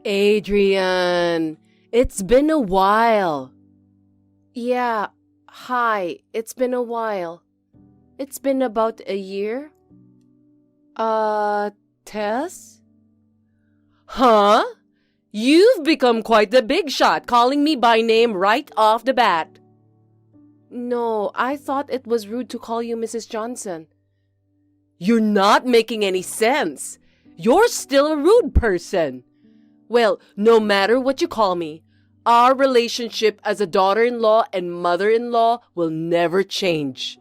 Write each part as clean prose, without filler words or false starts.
Adrian, it's been a while. Yeah, hi, it's been a while. It's been about a year. Tess? Huh? You've become quite the big shot, calling me by name right off the bat. No, I thought it was rude to call you Mrs. Johnson. You're not making any sense. You're still a rude person. Well, no matter what you call me, our relationship as a daughter-in-law and mother-in-law will never change.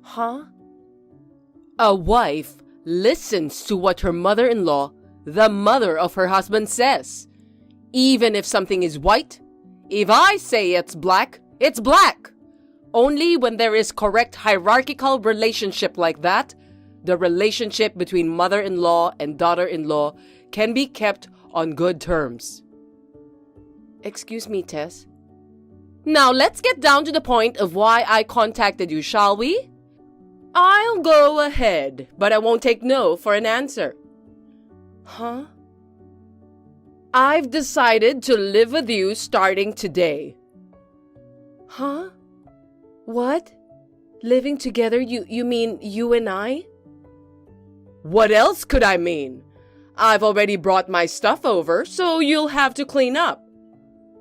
Huh? A wife listens to what her mother-in-law, the mother of her husband, says. Even if something is white, if I say it's black, it's black. Only when there is correct hierarchical relationship like that, the relationship between mother-in-law and daughter-in-law can be kept on good terms. Excuse me, Tess. Now let's get down to the point of why I contacted you, shall we? I'll go ahead, but I won't take no for an answer. Huh? I've decided to live with you starting today. Huh? What? Living together, you mean you and I? What else could I mean? I've already brought my stuff over, so you'll have to clean up.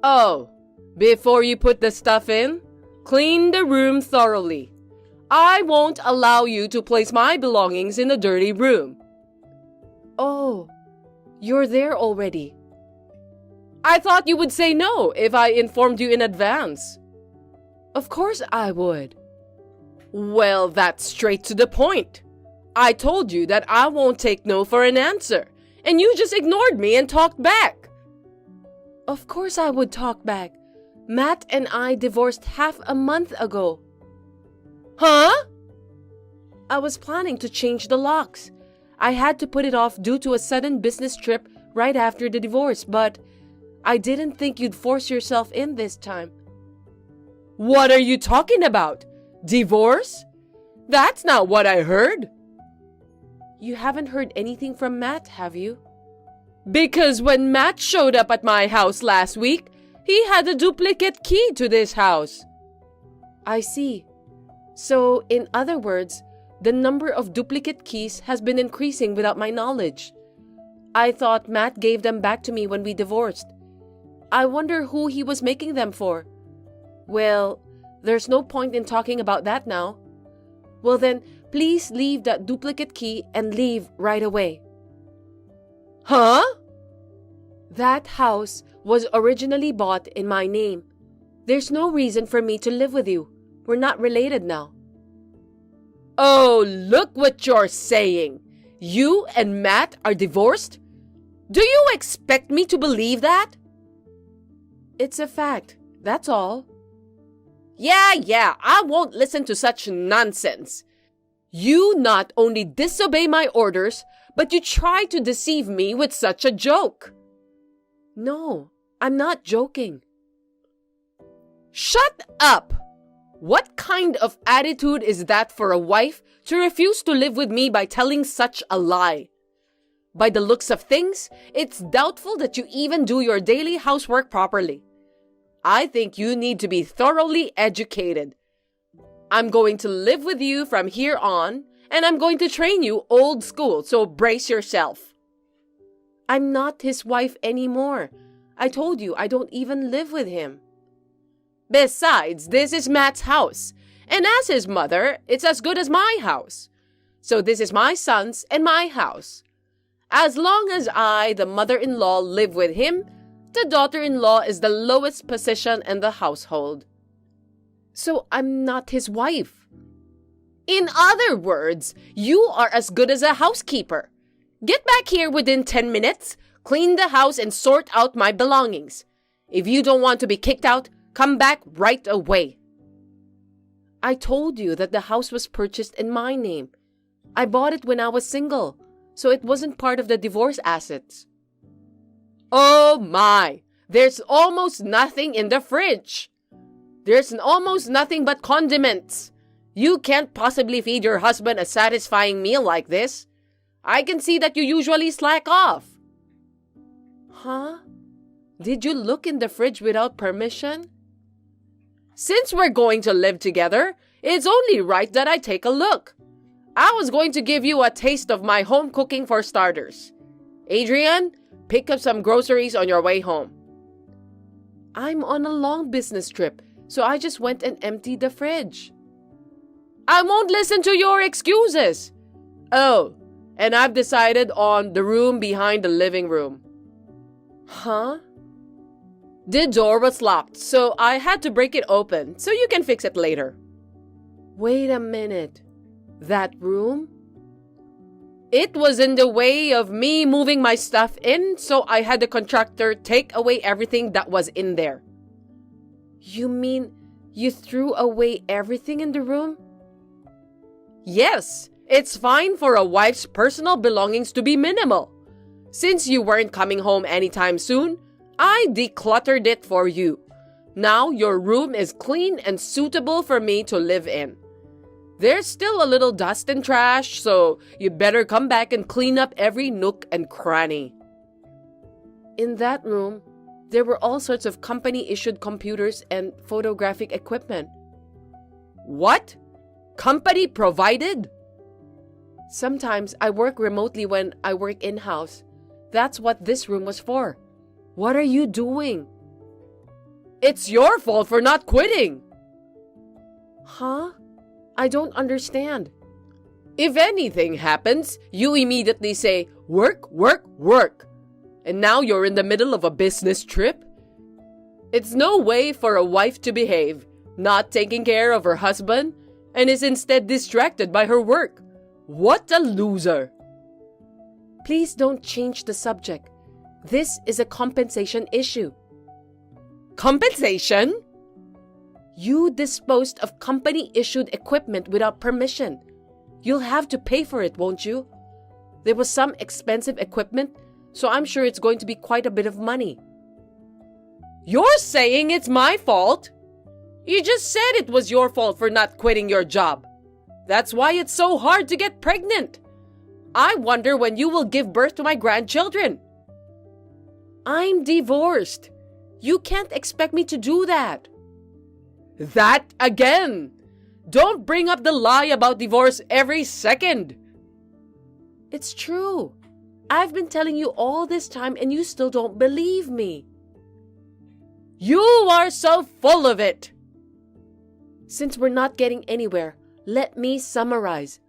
Oh, before you put the stuff in, clean the room thoroughly. I won't allow you to place my belongings in a dirty room. Oh, you're there already. I thought you would say no if I informed you in advance. Of course I would. Well, that's straight to the point. I told you that I won't take no for an answer, and you just ignored me and talked back. Of course I would talk back. Matt and I divorced half a month ago. Huh? I was planning to change the locks. I had to put it off due to a sudden business trip right after the divorce, but I didn't think you'd force yourself in this time. What are you talking about? Divorce? That's not what I heard. You haven't heard anything from Matt, have you? Because when Matt showed up at my house last week, he had a duplicate key to this house. I see. So, in other words, the number of duplicate keys has been increasing without my knowledge. I thought Matt gave them back to me when we divorced. I wonder who he was making them for. Well, there's no point in talking about that now. Well then, please leave that duplicate key and leave right away. Huh? That house was originally bought in my name. There's no reason for me to live with you. We're not related now. Oh, look what you're saying. You and Matt are divorced? Do you expect me to believe that? It's a fact, that's all. Yeah, I won't listen to such nonsense. You not only disobey my orders, but you try to deceive me with such a joke. No, I'm not joking. Shut up! What kind of attitude is that for a wife to refuse to live with me by telling such a lie? By the looks of things, it's doubtful that you even do your daily housework properly. I think you need to be thoroughly educated. I'm going to live with you from here on, and I'm going to train you old school, so brace yourself. I'm not his wife anymore. I told you I don't even live with him. Besides, this is Matt's house, and as his mother, it's as good as my house. So this is my son's and my house. As long as I, the mother-in-law, live with him, the daughter-in-law is the lowest position in the household. So I'm not his wife. In other words, you are as good as a housekeeper. Get back here within 10 minutes, clean the house and sort out my belongings. If you don't want to be kicked out, come back right away. I told you that the house was purchased in my name. I bought it when I was single, so it wasn't part of the divorce assets. Oh my! There's almost nothing in the fridge. There's almost nothing but condiments. You can't possibly feed your husband a satisfying meal like this. I can see that you usually slack off. Huh? Did you look in the fridge without permission? Since we're going to live together, it's only right that I take a look. I was going to give you a taste of my home cooking for starters. Adrian, pick up some groceries on your way home. I'm on a long business trip, so I just went and emptied the fridge. I won't listen to your excuses. Oh, and I've decided on the room behind the living room. Huh? The door was locked, so I had to break it open, so you can fix it later. Wait a minute. That room? It was in the way of me moving my stuff in, so I had the contractor take away everything that was in there. You mean you threw away everything in the room? Yes, it's fine for a wife's personal belongings to be minimal. Since you weren't coming home anytime soon, I decluttered it for you. Now your room is clean and suitable for me to live in. There's still a little dust and trash, so you better come back and clean up every nook and cranny. In that room, there were all sorts of company-issued computers and photographic equipment. What? Company provided? Sometimes I work remotely when I work in-house. That's what this room was for. What are you doing? It's your fault for not quitting. Huh? I don't understand. If anything happens, you immediately say, work, work, work. And now you're in the middle of a business trip? It's no way for a wife to behave, not taking care of her husband, and is instead distracted by her work. What a loser! Please don't change the subject. This is a compensation issue. Compensation? You disposed of company-issued equipment without permission. You'll have to pay for it, won't you? There was some expensive equipment, so I'm sure it's going to be quite a bit of money. You're saying it's my fault? You just said it was your fault for not quitting your job. That's why it's so hard to get pregnant. I wonder when you will give birth to my grandchildren. I'm divorced. You can't expect me to do that. That again! Don't bring up the lie about divorce every second. It's true. I've been telling you all this time and you still don't believe me. You are so full of it. Since we're not getting anywhere, let me summarize.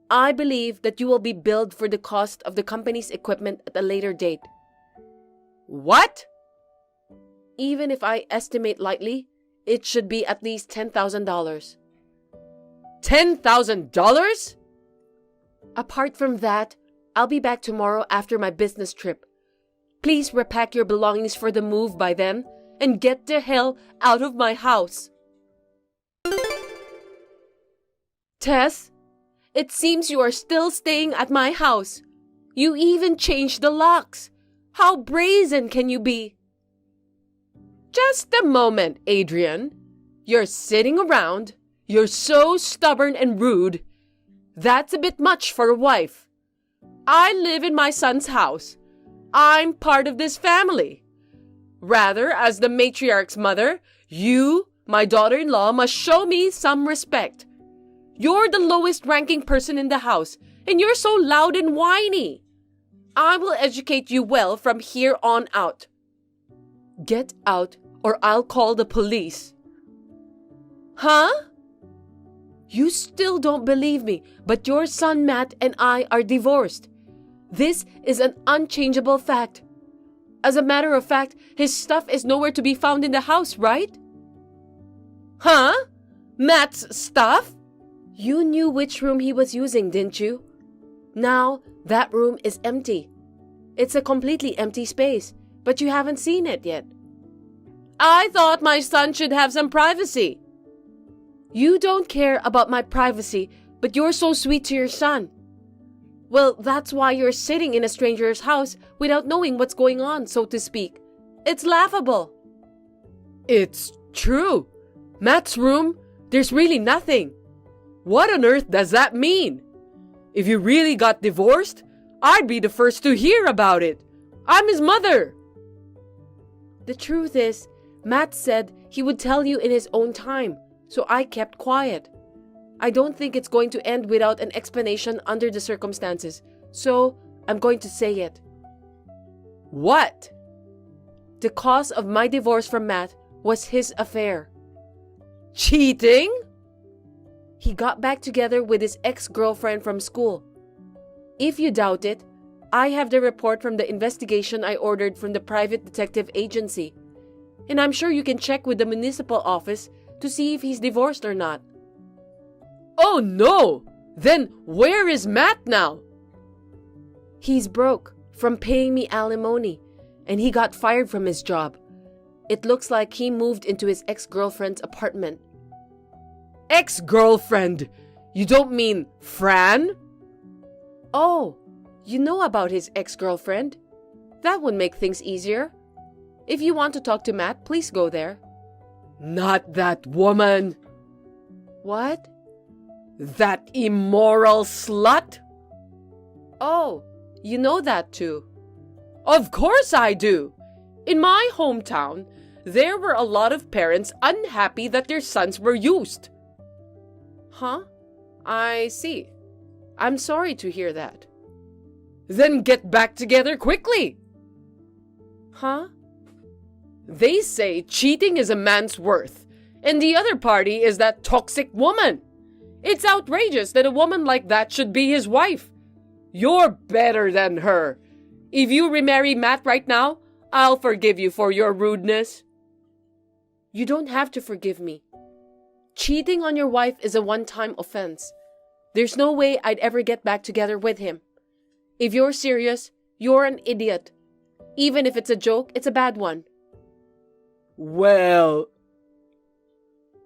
I believe that you will be billed for the cost of the company's equipment at a later date. What? Even if I estimate lightly, it should be at least $10,000. $10,000? Apart from that, I'll be back tomorrow after my business trip. Please repack your belongings for the move by then and get the hell out of my house. Tess, it seems you are still staying at my house. You even changed the locks. How brazen can you be? Just a moment, Adrian. You're sitting around. You're so stubborn and rude. That's a bit much for a wife. I live in my son's house. I'm part of this family. Rather, as the matriarch's mother, you, my daughter-in-law, must show me some respect. You're the lowest-ranking person in the house, and you're so loud and whiny. I will educate you well from here on out. Get out, or I'll call the police. Huh? You still don't believe me, but your son Matt and I are divorced. This is an unchangeable fact. As a matter of fact, his stuff is nowhere to be found in the house, right? Huh? Matt's stuff? You knew which room he was using, didn't you? Now, that room is empty. It's a completely empty space, but you haven't seen it yet. I thought my son should have some privacy. You don't care about my privacy, but you're so sweet to your son. Well, that's why you're sitting in a stranger's house without knowing what's going on, so to speak. It's laughable. It's true. Matt's room, there's really nothing. What on earth does that mean? If you really got divorced, I'd be the first to hear about it. I'm his mother! The truth is, Matt said he would tell you in his own time, so I kept quiet. I don't think it's going to end without an explanation under the circumstances, so I'm going to say it. What? The cause of my divorce from Matt was his affair. Cheating? He got back together with his ex-girlfriend from school. If you doubt it, I have the report from the investigation I ordered from the private detective agency. And I'm sure you can check with the municipal office to see if he's divorced or not. Oh no! Then where is Matt now? He's broke from paying me alimony, and he got fired from his job. It looks like he moved into his ex-girlfriend's apartment. Ex-girlfriend? You don't mean Fran? Oh, you know about his ex-girlfriend? That would make things easier. If you want to talk to Matt, please go there. Not that woman. What? That immoral slut? Oh, you know that too. Of course I do. In my hometown, there were a lot of parents unhappy that their sons were used. Huh? I see. I'm sorry to hear that. Then get back together quickly. Huh? They say cheating is a man's worth, and the other party is that toxic woman. It's outrageous that a woman like that should be his wife. You're better than her. If you remarry Matt right now, I'll forgive you for your rudeness. You don't have to forgive me. Cheating on your wife is a one-time offense. There's no way I'd ever get back together with him. If you're serious, you're an idiot. Even if it's a joke, it's a bad one. Well...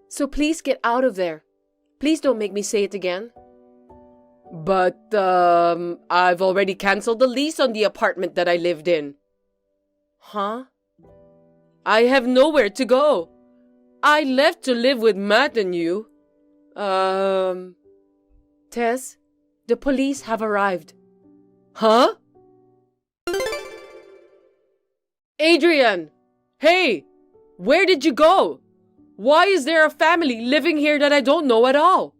So please get out of there. Please don't make me say it again. But, I've already canceled the lease on the apartment that I lived in. Huh? I have nowhere to go. I left to live with Matt and you. Tess, the police have arrived. Huh? Adrian! Hey! Where did you go? Why is there a family living here that I don't know at all?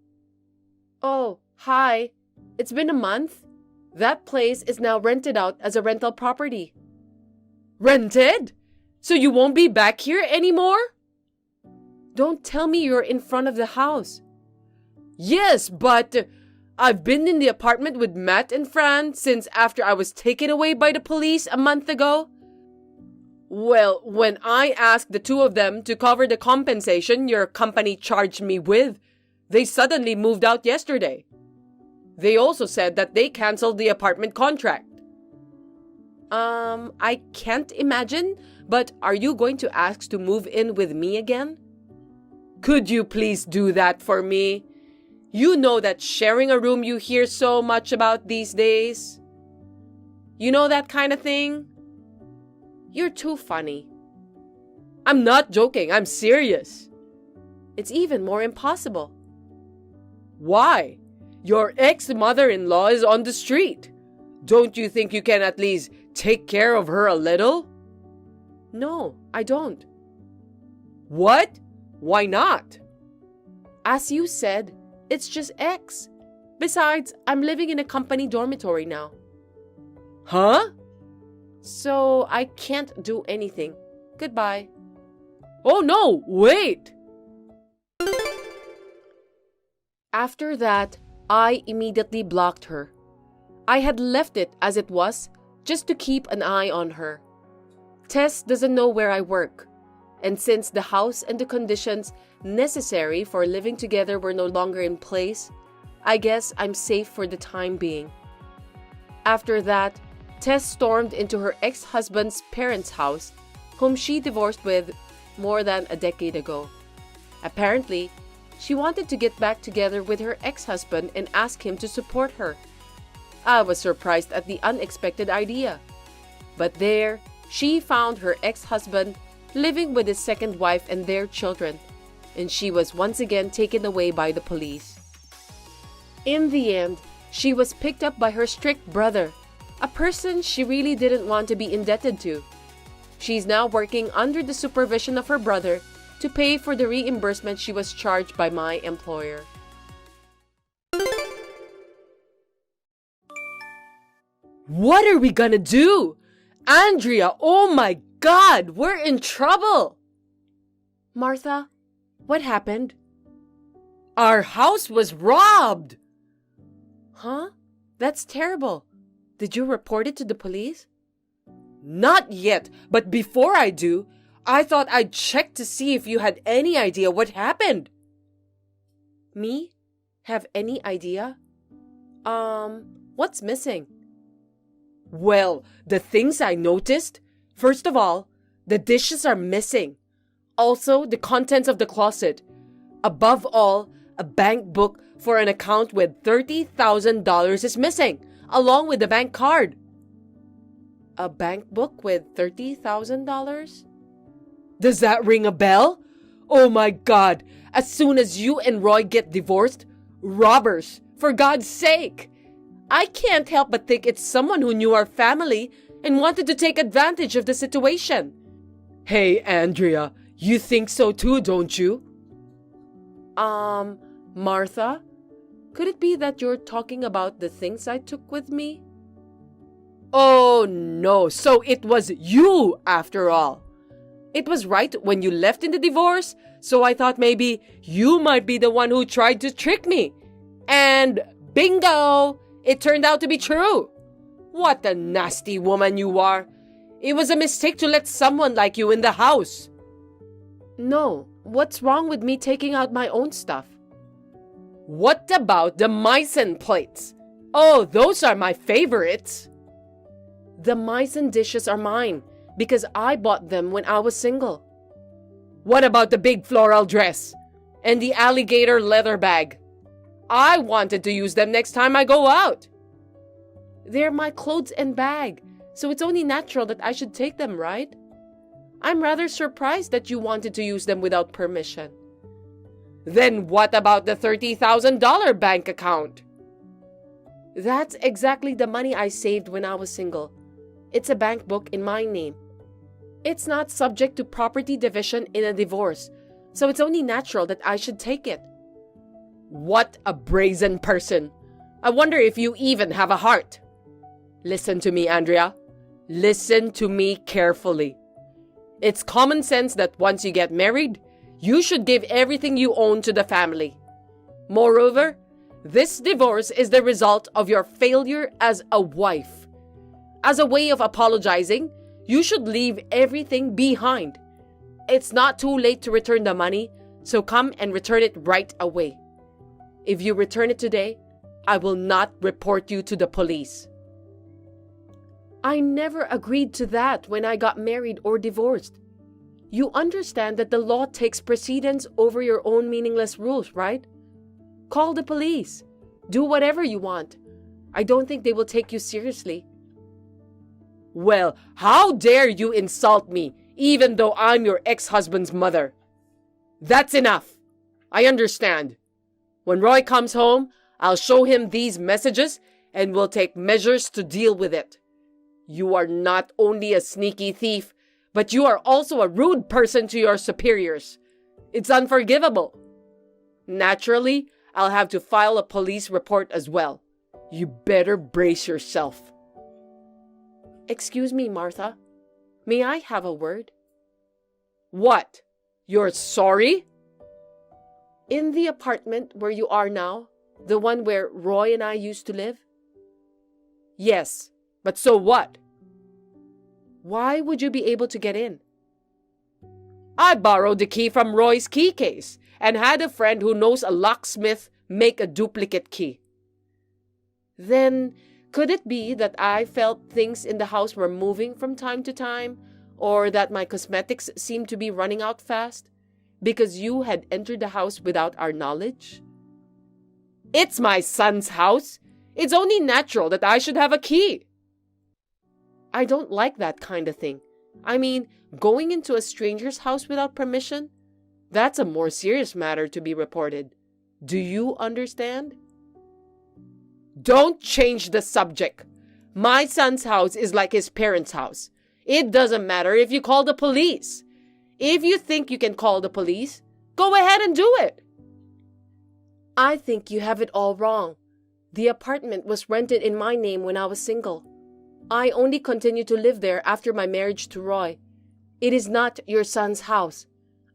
Oh, hi. It's been a month. That place is now rented out as a rental property. Rented? So you won't be back here anymore? Don't tell me you're in front of the house. Yes, but I've been in the apartment with Matt and Fran since after I was taken away by the police a month ago. Well, when I asked the two of them to cover the compensation your company charged me with, they suddenly moved out yesterday. They also said that they canceled the apartment contract. I can't imagine, but are you going to ask to move in with me again? Could you please do that for me? You know that sharing a room you hear so much about these days. You know that kind of thing? You're too funny. I'm not joking, I'm serious. It's even more impossible. Why? Your ex-mother-in-law is on the street. Don't you think you can at least take care of her a little? No, I don't. What? Why not? As you said, it's just ex. Besides, I'm living in a company dormitory now. Huh? So I can't do anything. Goodbye. Oh no, wait! After that, I immediately blocked her. I had left it as it was, just to keep an eye on her. Tess doesn't know where I work, and since the house and the conditions necessary for living together were no longer in place, I guess I'm safe for the time being. After that, Tess stormed into her ex-husband's parents' house, whom she divorced with more than a decade ago. Apparently, she wanted to get back together with her ex-husband and ask him to support her. I was surprised at the unexpected idea. But there, she found her ex-husband living with his second wife and their children, and she was once again taken away by the police. In the end, she was picked up by her strict brother, A person she really didn't want to be indebted to. She's now working under the supervision of her brother to pay for the reimbursement she was charged by my employer. What are we gonna do? Andrea, oh my God, we're in trouble! Martha, what happened? Our house was robbed! Huh? That's terrible. Did you report it to the police? Not yet, but before I do, I thought I'd check to see if you had any idea what happened. Me? Have any idea? What's missing? Well, the things I noticed. First of all, the dishes are missing. Also, the contents of the closet. Above all, a bank book for an account with $30,000 is missing, along with the bank card. A bank book with $30,000? Does that ring a bell? Oh my God, as soon as you and Roy get divorced, robbers, for God's sake! I can't help but think it's someone who knew our family and wanted to take advantage of the situation. Hey, Andrea, you think so too, don't you? Martha? Could it be that you're talking about the things I took with me? Oh no, so it was you after all. It was right when you left in the divorce, so I thought maybe you might be the one who tried to trick me. And bingo! It turned out to be true. What a nasty woman you are. It was a mistake to let someone like you in the house. No, what's wrong with me taking out my own stuff? What about the Meissen plates? Oh, those are my favorites. The Meissen dishes are mine because I bought them when I was single. What about the big floral dress and the alligator leather bag? I wanted to use them next time I go out. They're my clothes and bag, so it's only natural that I should take them, right? I'm rather surprised that you wanted to use them without permission. Then what about the $30,000 bank account? That's exactly the money I saved when I was single. It's a bank book in my name. It's not subject to property division in a divorce, so it's only natural that I should take it. What a brazen person. I wonder if you even have a heart. Listen to me, Andrea. Listen to me carefully. It's common sense that once you get married, you should give everything you own to the family. Moreover, this divorce is the result of your failure as a wife. As a way of apologizing, you should leave everything behind. It's not too late to return the money, so come and return it right away. If you return it today, I will not report you to the police. I never agreed to that when I got married or divorced. You understand that the law takes precedence over your own meaningless rules, right? Call the police. Do whatever you want. I don't think they will take you seriously. Well, how dare you insult me, even though I'm your ex-husband's mother? That's enough. I understand. When Roy comes home, I'll show him these messages and we'll take measures to deal with it. You are not only a sneaky thief, but you are also a rude person to your superiors. It's unforgivable. Naturally, I'll have to file a police report as well. You better brace yourself. Excuse me, Martha. May I have a word? What? You're sorry? In the apartment where you are now, the one where Roy and I used to live? Yes, but so what? Why would you be able to get in? I borrowed the key from Roy's key case and had a friend who knows a locksmith make a duplicate key. Then, could it be that I felt things in the house were moving from time to time, or that my cosmetics seemed to be running out fast? Because you had entered the house without our knowledge? It's my son's house. It's only natural that I should have a key. I don't like that kind of thing. I mean, going into a stranger's house without permission? That's a more serious matter to be reported. Do you understand? Don't change the subject. My son's house is like his parents' house. It doesn't matter if you call the police. If you think you can call the police, go ahead and do it. I think you have it all wrong. The apartment was rented in my name when I was single. I only continued to live there after my marriage to Roy. It is not your son's house.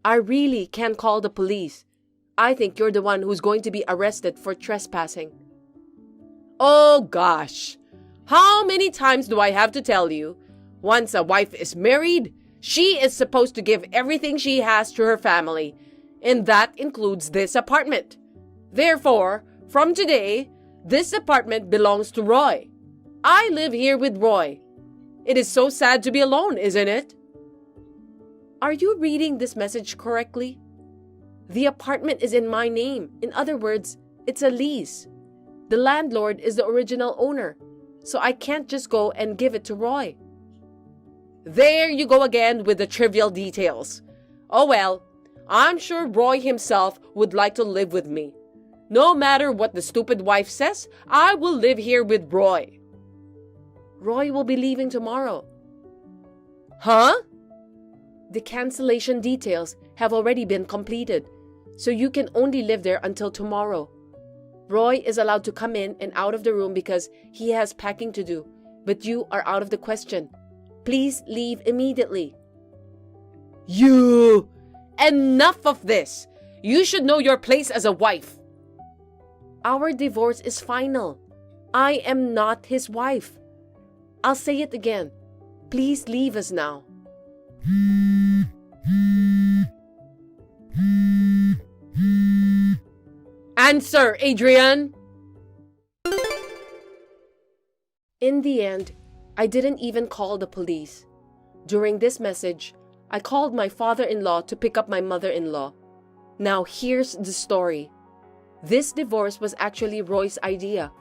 I really can't call the police. I think you're the one who's going to be arrested for trespassing. Oh gosh, how many times do I have to tell you? Once a wife is married, she is supposed to give everything she has to her family, and that includes this apartment. Therefore, from today, this apartment belongs to Roy. I live here with Roy. It is so sad to be alone, isn't it? Are you reading this message correctly? The apartment is in my name. In other words, it's a lease. The landlord is the original owner, so I can't just go and give it to Roy. There you go again with the trivial details. Oh well, I'm sure Roy himself would like to live with me. No matter what the stupid wife says, I will live here with Roy. Roy will be leaving tomorrow. Huh? The cancellation details have already been completed, so you can only live there until tomorrow. Roy is allowed to come in and out of the room because he has packing to do, but you are out of the question. Please leave immediately. You! Enough of this! You should know your place as a wife. Our divorce is final. I am not his wife. I'll say it again. Please leave us now. Answer, Adrian! In the end, I didn't even call the police. During this message, I called my father-in-law to pick up my mother-in-law. Now here's the story. This divorce was actually Roy's idea.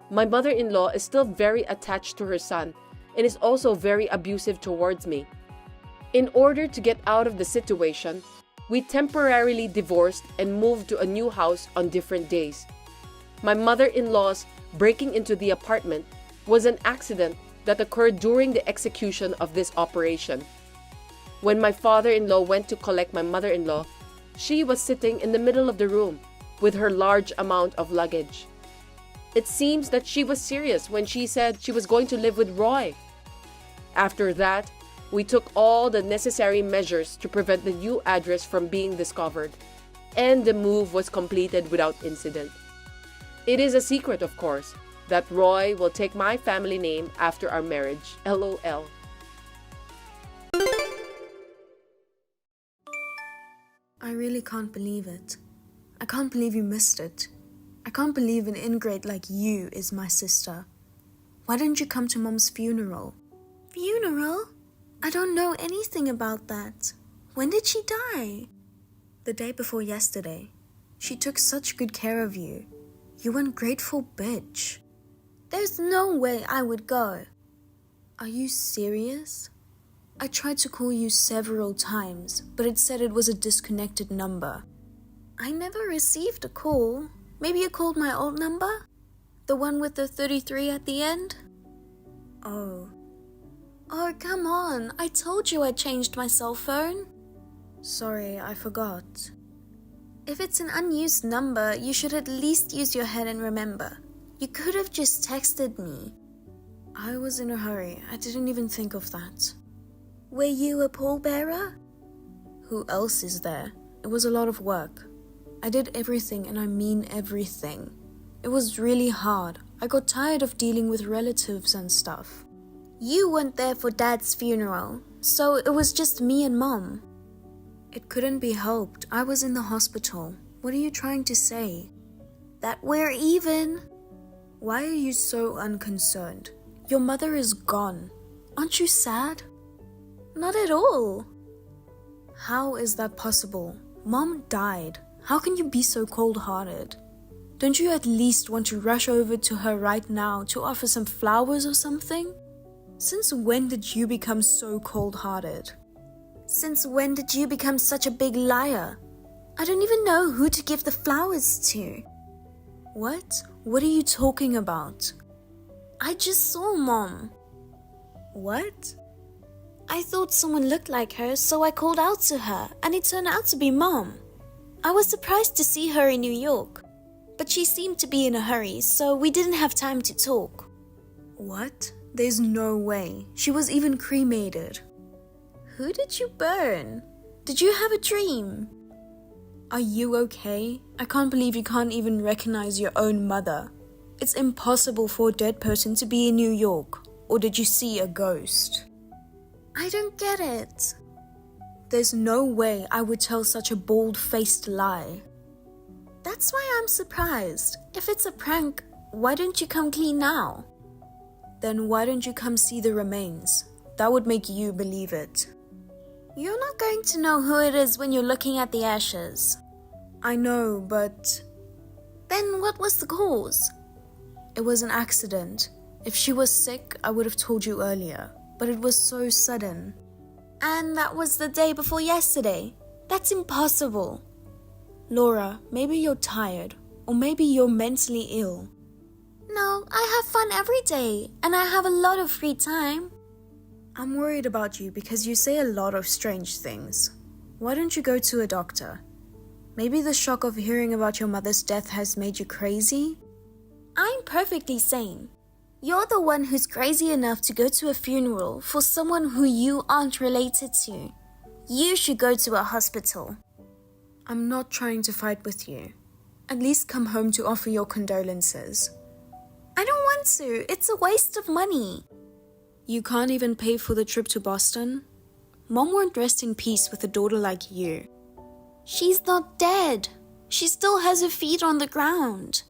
My mother-in-law is still very attached to her son and is also very abusive towards me. In order to get out of the situation, we temporarily divorced and moved to a new house on different days. My mother-in-law's breaking into the apartment was an accident that occurred during the execution of this operation. When my father-in-law went to collect my mother-in-law, she was sitting in the middle of the room with her large amount of luggage. It seems that she was serious when she said she was going to live with Roy. After that, we took all the necessary measures to prevent the new address from being discovered, and the move was completed without incident. It is a secret, of course, that Roy will take my family name after our marriage. LOL. I really can't believe it. I can't believe you missed it. I can't believe an ingrate like you is my sister. Why didn't you come to Mom's funeral? Funeral? I don't know anything about that. When did she die? The day before yesterday. She took such good care of you. You ungrateful bitch. There's no way I would go. Are you serious? I tried to call you several times, but it said it was a disconnected number. I never received a call. Maybe you called my old number? The one with the 33 at the end? Oh, come on. I told you I changed my cell phone. Sorry, I forgot. If it's an unused number, you should at least use your head and remember. You could have just texted me. I was in a hurry. I didn't even think of that. Were you a pallbearer? Who else is there? It was a lot of work. I did everything, and I mean everything. It was really hard. I got tired of dealing with relatives and stuff. You weren't there for Dad's funeral, so it was just me and Mom. It couldn't be helped. I was in the hospital. What are you trying to say? That we're even. Why are you so unconcerned? Your mother is gone. Aren't you sad? Not at all. How is that possible? Mom died. How can you be so cold-hearted? Don't you at least want to rush over to her right now to offer some flowers or something? Since when did you become so cold-hearted? Since when did you become such a big liar? I don't even know who to give the flowers to. What? What are you talking about? I just saw Mom. What? I thought someone looked like her, so I called out to her, and it turned out to be Mom. I was surprised to see her in New York, but she seemed to be in a hurry, so we didn't have time to talk. What? There's no way. She was even cremated. Who did you burn? Did you have a dream? Are you okay? I can't believe you can't even recognize your own mother. It's impossible for a dead person to be in New York. Or did you see a ghost? I don't get it. There's no way I would tell such a bald-faced lie. That's why I'm surprised. If it's a prank, why don't you come clean now? Then why don't you come see the remains? That would make you believe it. You're not going to know who it is when you're looking at the ashes. I know, but... Then what was the cause? It was an accident. If she was sick, I would have told you earlier. But it was so sudden. And that was the day before yesterday. That's impossible. Laura, maybe you're tired. Or maybe you're mentally ill. No, I have fun every day. And I have a lot of free time. I'm worried about you because you say a lot of strange things. Why don't you go to a doctor? Maybe the shock of hearing about your mother's death has made you crazy? I'm perfectly sane. You're the one who's crazy enough to go to a funeral for someone who you aren't related to. You should go to a hospital. I'm not trying to fight with you. At least come home to offer your condolences. I don't want to. It's a waste of money. You can't even pay for the trip to Boston? Mom won't rest in peace with a daughter like you. She's not dead. She still has her feet on the ground.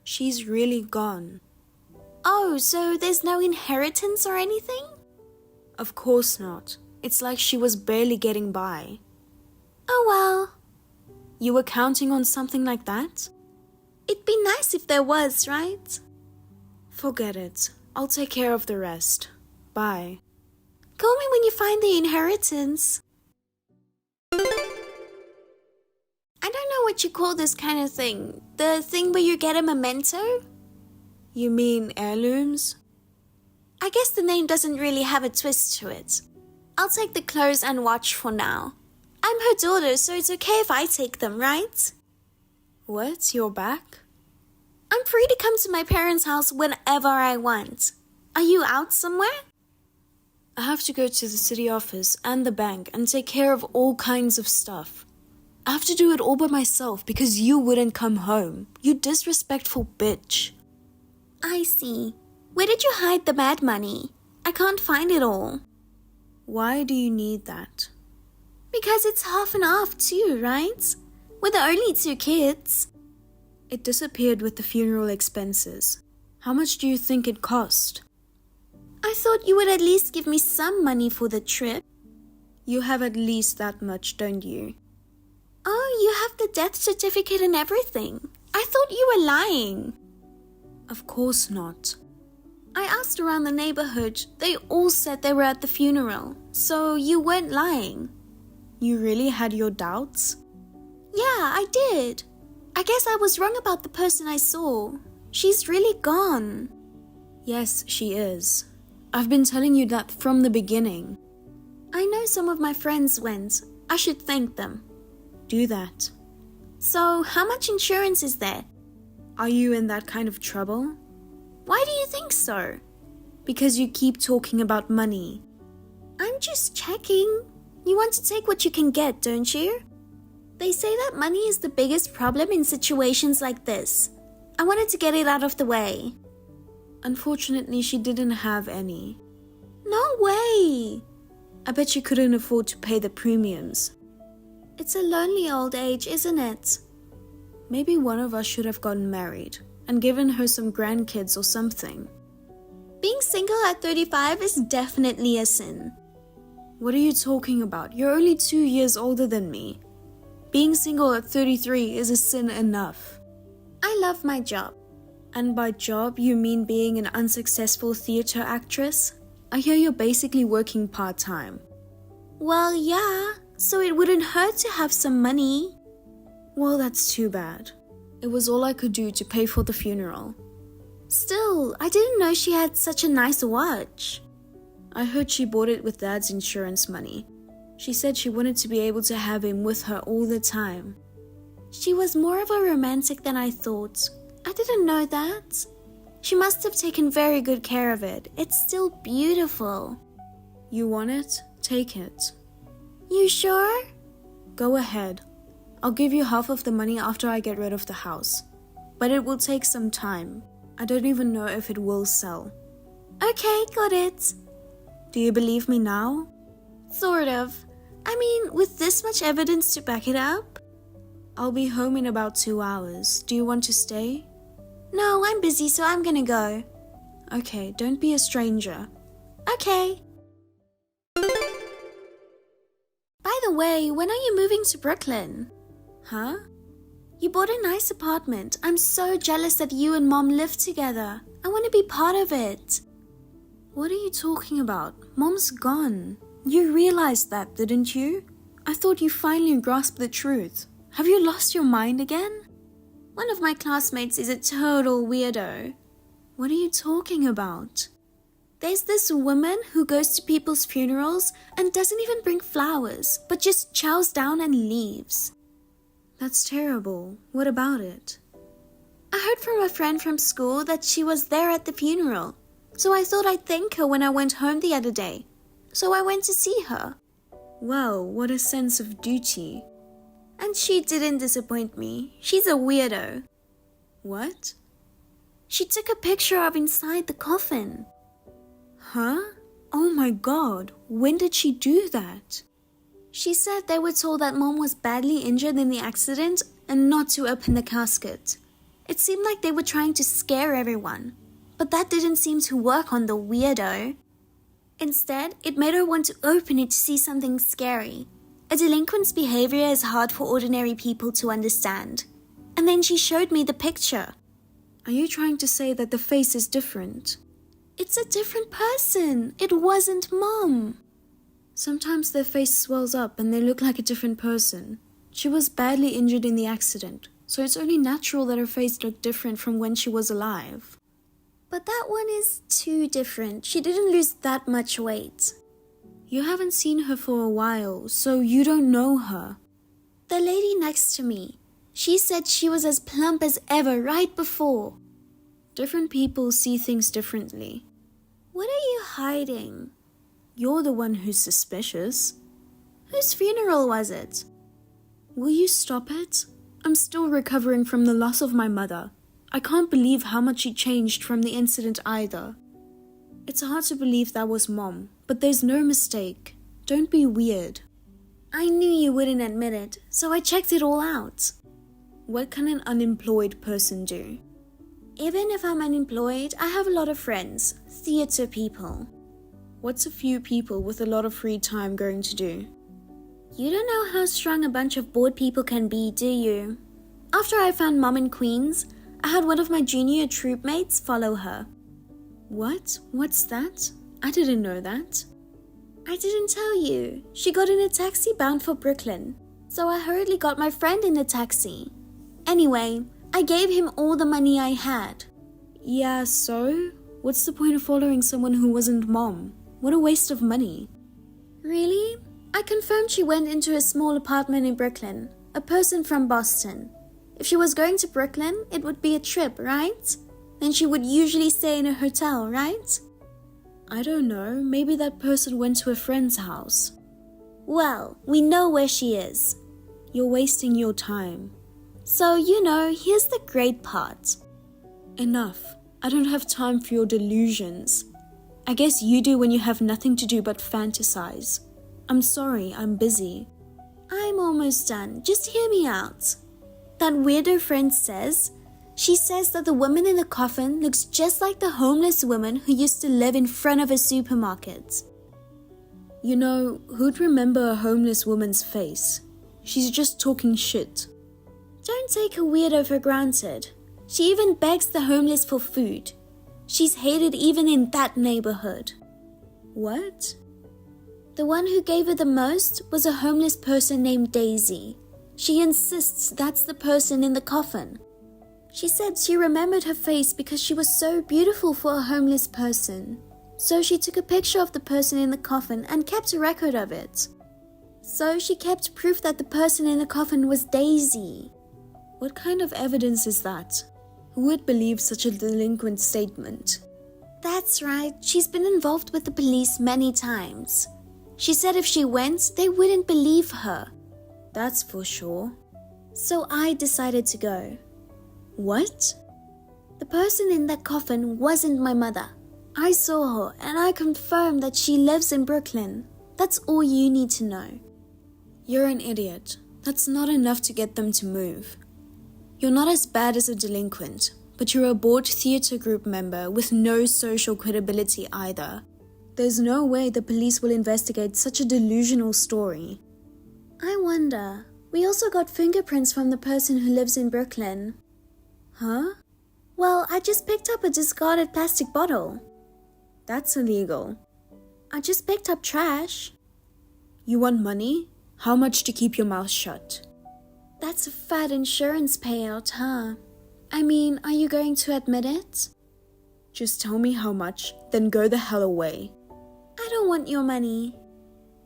She's really gone. Oh, so there's no inheritance or anything? Of course not. It's like she was barely getting by. Oh well. You were counting on something like that? It'd be nice if there was, right? Forget it. I'll take care of the rest. Bye. Call me when you find the inheritance. I don't know what you call this kind of thing. The thing where you get a memento? You mean heirlooms? I guess the name doesn't really have a twist to it. I'll take the clothes and watch for now. I'm her daughter, so it's okay if I take them, right? What? You're back? I'm free to come to my parents' house whenever I want. Are you out somewhere? I have to go to the city office and the bank and take care of all kinds of stuff. I have to do it all by myself because you wouldn't come home. You disrespectful bitch. I see. Where did you hide the bad money? I can't find it all. Why do you need that? Because it's half and half too, right? We're the only two kids. It disappeared with the funeral expenses. How much do you think it cost? I thought you would at least give me some money for the trip. You have at least that much, don't you? Oh, you have the death certificate and everything. I thought you were lying. Of course not. I asked around the neighborhood. They all said they were at the funeral. So you weren't lying. You really had your doubts? Yeah, I did. I guess I was wrong about the person I saw. She's really gone. Yes, she is. I've been telling you that from the beginning. I know some of my friends went. I should thank them. Do that. So, how much insurance is there? Are you in that kind of trouble? Why do you think so? Because you keep talking about money. I'm just checking. You want to take what you can get, don't you? They say that money is the biggest problem in situations like this. I wanted to get it out of the way. Unfortunately, she didn't have any. No way! I bet you couldn't afford to pay the premiums. It's a lonely old age, isn't it? Maybe one of us should have gotten married and given her some grandkids or something. Being single at 35 is definitely a sin. What are you talking about? You're only 2 years older than me. Being single at 33 is a sin enough. I love my job. And by job, you mean being an unsuccessful theater actress? I hear you're basically working part-time. Well, yeah, so it wouldn't hurt to have some money. Well, that's too bad. It was all I could do to pay for the funeral. Still, I didn't know she had such a nice watch. I heard she bought it with Dad's insurance money. She said she wanted to be able to have him with her all the time. She was more of a romantic than I thought. I didn't know that. She must have taken very good care of it. It's still beautiful. You want it? Take it. You sure? Go ahead. I'll give you half of the money after I get rid of the house. But it will take some time. I don't even know if it will sell. Okay, got it. Do you believe me now? Sort of. I mean, with this much evidence to back it up? I'll be home in about 2 hours. Do you want to stay? No, I'm busy, so I'm gonna go. Okay, don't be a stranger. Okay. By the way, when are you moving to Brooklyn? Huh? You bought a nice apartment. I'm so jealous that you and Mom live together. I want to be part of it. What are you talking about? Mom's gone. You realized that, didn't you? I thought you finally grasped the truth. Have you lost your mind again? One of my classmates is a total weirdo. What are you talking about? There's this woman who goes to people's funerals and doesn't even bring flowers, but just chows down and leaves. That's terrible. What about it? I heard from a friend from school that she was there at the funeral, so I thought I'd thank her when I went home the other day. So I went to see her. Wow, what a sense of duty. And she didn't disappoint me. She's a weirdo. What? She took a picture of inside the coffin. Huh? Oh my God, when did she do that? She said they were told that Mom was badly injured in the accident and not to open the casket. It seemed like they were trying to scare everyone, but that didn't seem to work on the weirdo. Instead, it made her want to open it to see something scary. A delinquent's behavior is hard for ordinary people to understand. And then she showed me the picture. Are you trying to say that the face is different? It's a different person. It wasn't Mom. Sometimes their face swells up and they look like a different person. She was badly injured in the accident, so it's only natural that her face looked different from when she was alive. But that one is too different. She didn't lose that much weight. You haven't seen her for a while, so you don't know her. The lady next to me, she said she was as plump as ever right before. Different people see things differently. What are you hiding? You're the one who's suspicious. Whose funeral was it? Will you stop it? I'm still recovering from the loss of my mother. I can't believe how much she changed from the incident either. It's hard to believe that was Mom, but there's no mistake. Don't be weird. I knew you wouldn't admit it, so I checked it all out. What can an unemployed person do? Even if I'm unemployed, I have a lot of friends, theater people. What's a few people with a lot of free time going to do? You don't know how strong a bunch of bored people can be, do you? After I found Mom in Queens, I had one of my junior troop mates follow her. What? What's that? I didn't know that. I didn't tell you. She got in a taxi bound for Brooklyn, so I hurriedly got my friend in the taxi. Anyway, I gave him all the money I had. Yeah, so? What's the point of following someone who wasn't Mom? What a waste of money. Really? I confirmed she went into a small apartment in Brooklyn, a person from Boston. If she was going to Brooklyn, it would be a trip, right? Then she would usually stay in a hotel, right? I don't know, maybe that person went to a friend's house. Well, we know where she is. You're wasting your time. So, here's the great part. Enough. I don't have time for your delusions. I guess you do when you have nothing to do but fantasize. I'm sorry, I'm busy. I'm almost done. Just hear me out. That weirdo friend says that the woman in the coffin looks just like the homeless woman who used to live in front of a supermarket. You know, who'd remember a homeless woman's face? She's just talking shit. Don't take a weirdo for granted. She even begs the homeless for food. She's hated even in that neighborhood. What? The one who gave her the most was a homeless person named Daisy. She insists that's the person in the coffin. She said she remembered her face because she was so beautiful for a homeless person. So she took a picture of the person in the coffin and kept a record of it. So she kept proof that the person in the coffin was Daisy. What kind of evidence is that? Who would believe such a delinquent statement? That's right, she's been involved with the police many times. She said if she went, they wouldn't believe her. That's for sure. So I decided to go. What? The person in that coffin wasn't my mother. I saw her and I confirmed that she lives in Brooklyn. That's all you need to know. You're an idiot. That's not enough to get them to move. You're not as bad as a delinquent, but you're a bored theatre group member with no social credibility either. There's no way the police will investigate such a delusional story. I wonder. We also got fingerprints from the person who lives in Brooklyn. Huh? Well, I just picked up a discarded plastic bottle. That's illegal. I just picked up trash. You want money? How much to keep your mouth shut? That's a fat insurance payout, huh? I mean, are you going to admit it? Just tell me how much, then go the hell away. I don't want your money.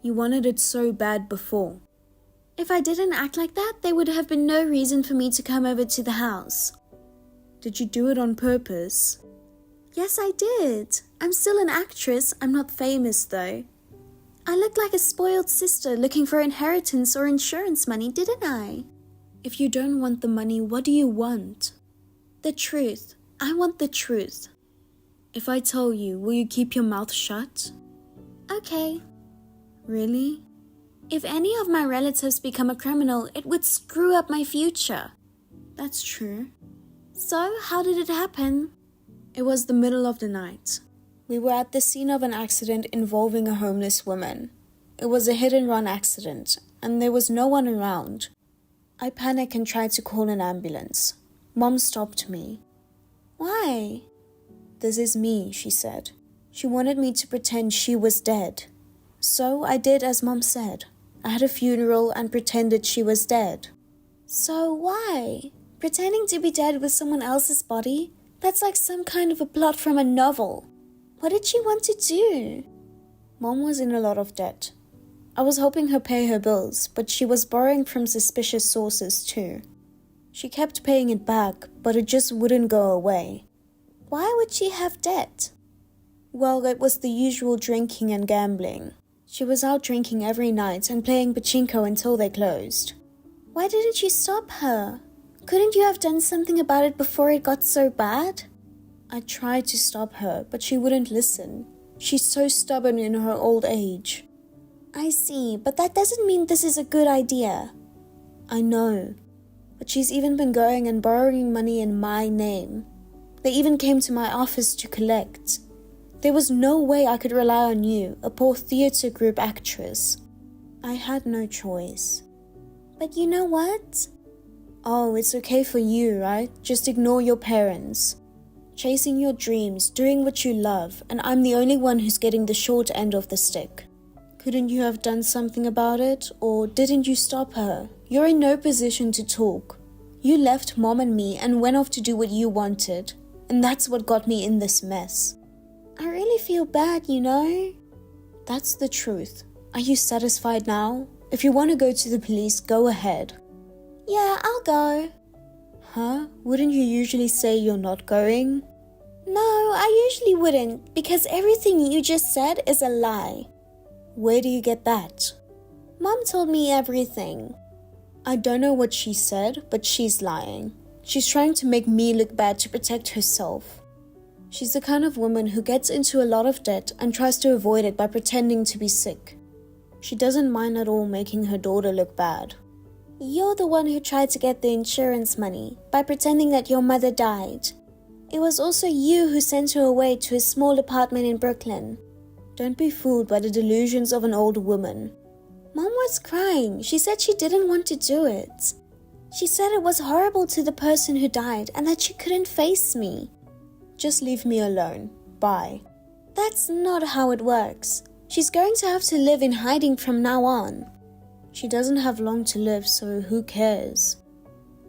You wanted it so bad before. If I didn't act like that, there would have been no reason for me to come over to the house. Did you do it on purpose? Yes, I did. I'm still an actress. I'm not famous, though. I looked like a spoiled sister looking for inheritance or insurance money, didn't I? If you don't want the money, what do you want? The truth. I want the truth. If I tell you, will you keep your mouth shut? Okay. Really? If any of my relatives become a criminal, it would screw up my future. That's true. So, how did it happen? It was the middle of the night. We were at the scene of an accident involving a homeless woman. It was a hit-and-run accident, and there was no one around. I panicked and tried to call an ambulance. Mom stopped me. Why? This is me, she said. She wanted me to pretend she was dead. So I did as Mom said. I had a funeral and pretended she was dead. So why? Pretending to be dead with someone else's body? That's like some kind of a plot from a novel. What did she want to do? Mom was in a lot of debt. I was helping her pay her bills, but she was borrowing from suspicious sources too. She kept paying it back, but it just wouldn't go away. Why would she have debt? Well, it was the usual drinking and gambling. She was out drinking every night and playing pachinko until they closed. Why didn't you stop her? Couldn't you have done something about it before it got so bad? I tried to stop her, but she wouldn't listen. She's so stubborn in her old age. I see, but that doesn't mean this is a good idea. I know, but she's even been going and borrowing money in my name. They even came to my office to collect. There was no way I could rely on you, a poor theatre group actress. I had no choice. But you know what? Oh, it's okay for you, right? Just ignore your parents. Chasing your dreams, doing what you love, and I'm the only one who's getting the short end of the stick. Couldn't you have done something about it? Or didn't you stop her? You're in no position to talk. You left Mom and me and went off to do what you wanted. And that's what got me in this mess. I really feel bad, you know? That's the truth. Are you satisfied now? If you want to go to the police, go ahead. Yeah, I'll go. Huh? Wouldn't you usually say you're not going? No, I usually wouldn't, because everything you just said is a lie. Where do you get that? Mom told me everything. I don't know what she said, but she's lying. She's trying to make me look bad to protect herself. She's the kind of woman who gets into a lot of debt and tries to avoid it by pretending to be sick. She doesn't mind at all making her daughter look bad. You're the one who tried to get the insurance money by pretending that your mother died. It was also you who sent her away to a small apartment in Brooklyn. Don't be fooled by the delusions of an old woman. Mom was crying. She said she didn't want to do it. She said it was horrible to the person who died and that she couldn't face me. Just leave me alone. Bye. That's not how it works. She's going to have to live in hiding from now on. She doesn't have long to live, so who cares?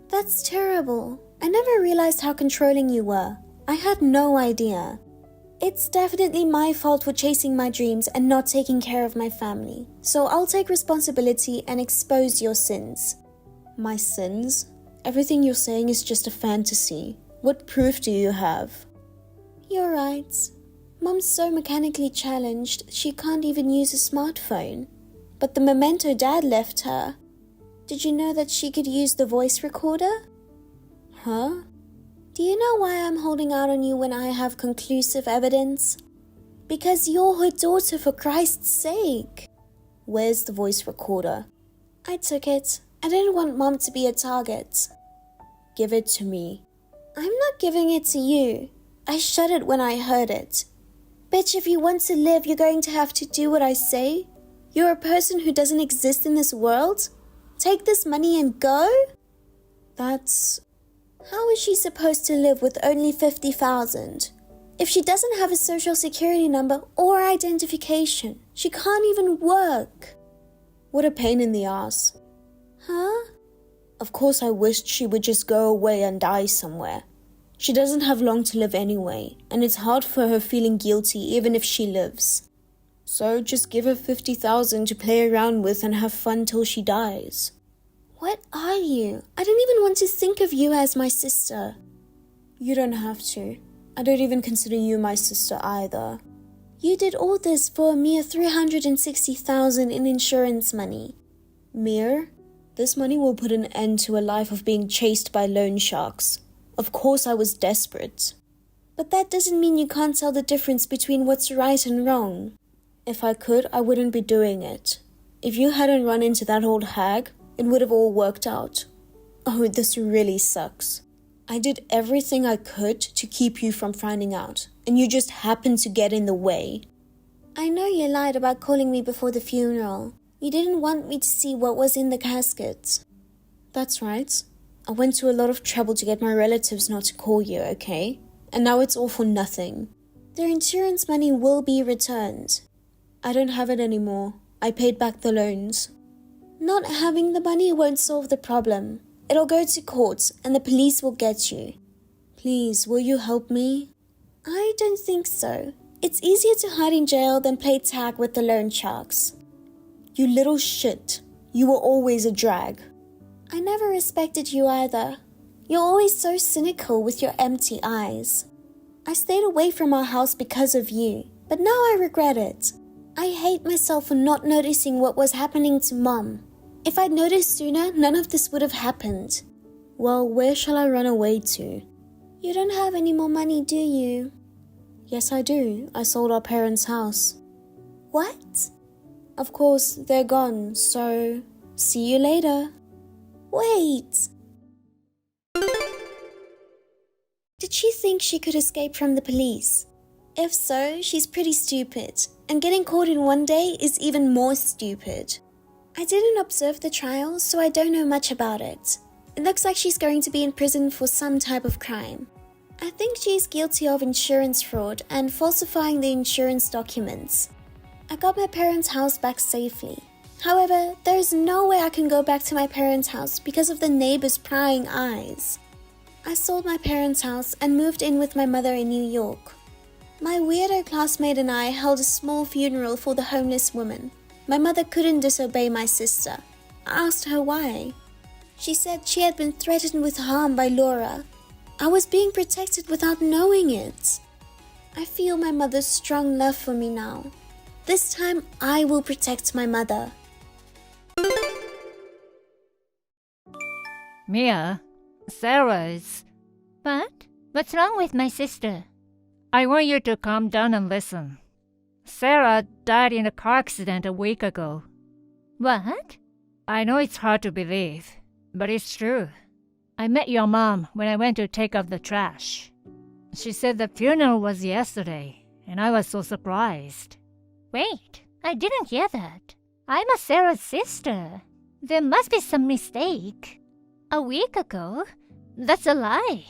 That's terrible. I never realized how controlling you were. I had no idea. It's definitely my fault for chasing my dreams and not taking care of my family. So I'll take responsibility and expose your sins. My sins? Everything you're saying is just a fantasy. What proof do you have? You're right. Mom's so mechanically challenged, she can't even use a smartphone. But the memento Dad left her. Did you know that she could use the voice recorder? Huh? Do you know why I'm holding out on you when I have conclusive evidence? Because you're her daughter, for Christ's sake. Where's the voice recorder? I took it. I didn't want Mom to be a target. Give it to me. I'm not giving it to you. I shuddered when I heard it. Bitch, if you want to live, you're going to have to do what I say. You're a person who doesn't exist in this world? Take this money and go? That's... How is she supposed to live with only 50,000? If she doesn't have a social security number or identification, she can't even work. What a pain in the ass. Huh? Of course I wished she would just go away and die somewhere. She doesn't have long to live anyway, and it's hard for her feeling guilty even if she lives. So just give her 50,000 to play around with and have fun till she dies. What are you? I don't even want to think of you as my sister. You don't have to. I don't even consider you my sister either. You did all this for a mere 360,000 in insurance money. Mere? This money will put an end to a life of being chased by loan sharks. Of course I was desperate. But that doesn't mean you can't tell the difference between what's right and wrong. If I could, I wouldn't be doing it. If you hadn't run into that old hag, it would have all worked out. Oh, this really sucks. I did everything I could to keep you from finding out, and you just happened to get in the way. I know you lied about calling me before the funeral. You didn't want me to see what was in the casket. That's right. I went to a lot of trouble to get my relatives not to call you, okay? And now it's all for nothing. Their insurance money will be returned. I don't have it anymore. I paid back the loans. Not having the money won't solve the problem. It'll go to court and the police will get you. Please, will you help me? I don't think so. It's easier to hide in jail than play tag with the loan sharks. You little shit. You were always a drag. I never respected you either. You're always so cynical with your empty eyes. I stayed away from our house because of you, but now I regret it. I hate myself for not noticing what was happening to Mom. If I'd noticed sooner, none of this would have happened. Well, where shall I run away to? You don't have any more money, do you? Yes, I do. I sold our parents' house. What? Of course, they're gone, so see you later. Wait! Did she think she could escape from the police? If so, she's pretty stupid, and getting caught in one day is even more stupid. I didn't observe the trial, so I don't know much about it. It looks like she's going to be in prison for some type of crime. I think she's guilty of insurance fraud and falsifying the insurance documents. I got my parents' house back safely. However, there is no way I can go back to my parents' house because of the neighbors' prying eyes. I sold my parents' house and moved in with my mother in New York. My weirdo classmate and I held a small funeral for the homeless woman. My mother couldn't disobey my sister. I asked her why. She said she had been threatened with harm by Laura. I was being protected without knowing it. I feel my mother's strong love for me now. This time I will protect my mother. Mia, Sarah's... What? What's wrong with my sister? I want you to calm down and listen. Sarah died in a car accident a week ago. What? I know it's hard to believe, but it's true. I met your mom when I went to take out the trash. She said the funeral was yesterday, and I was so surprised. Wait, I didn't hear that. I'm a Sarah's sister. There must be some mistake. A week ago? That's a lie.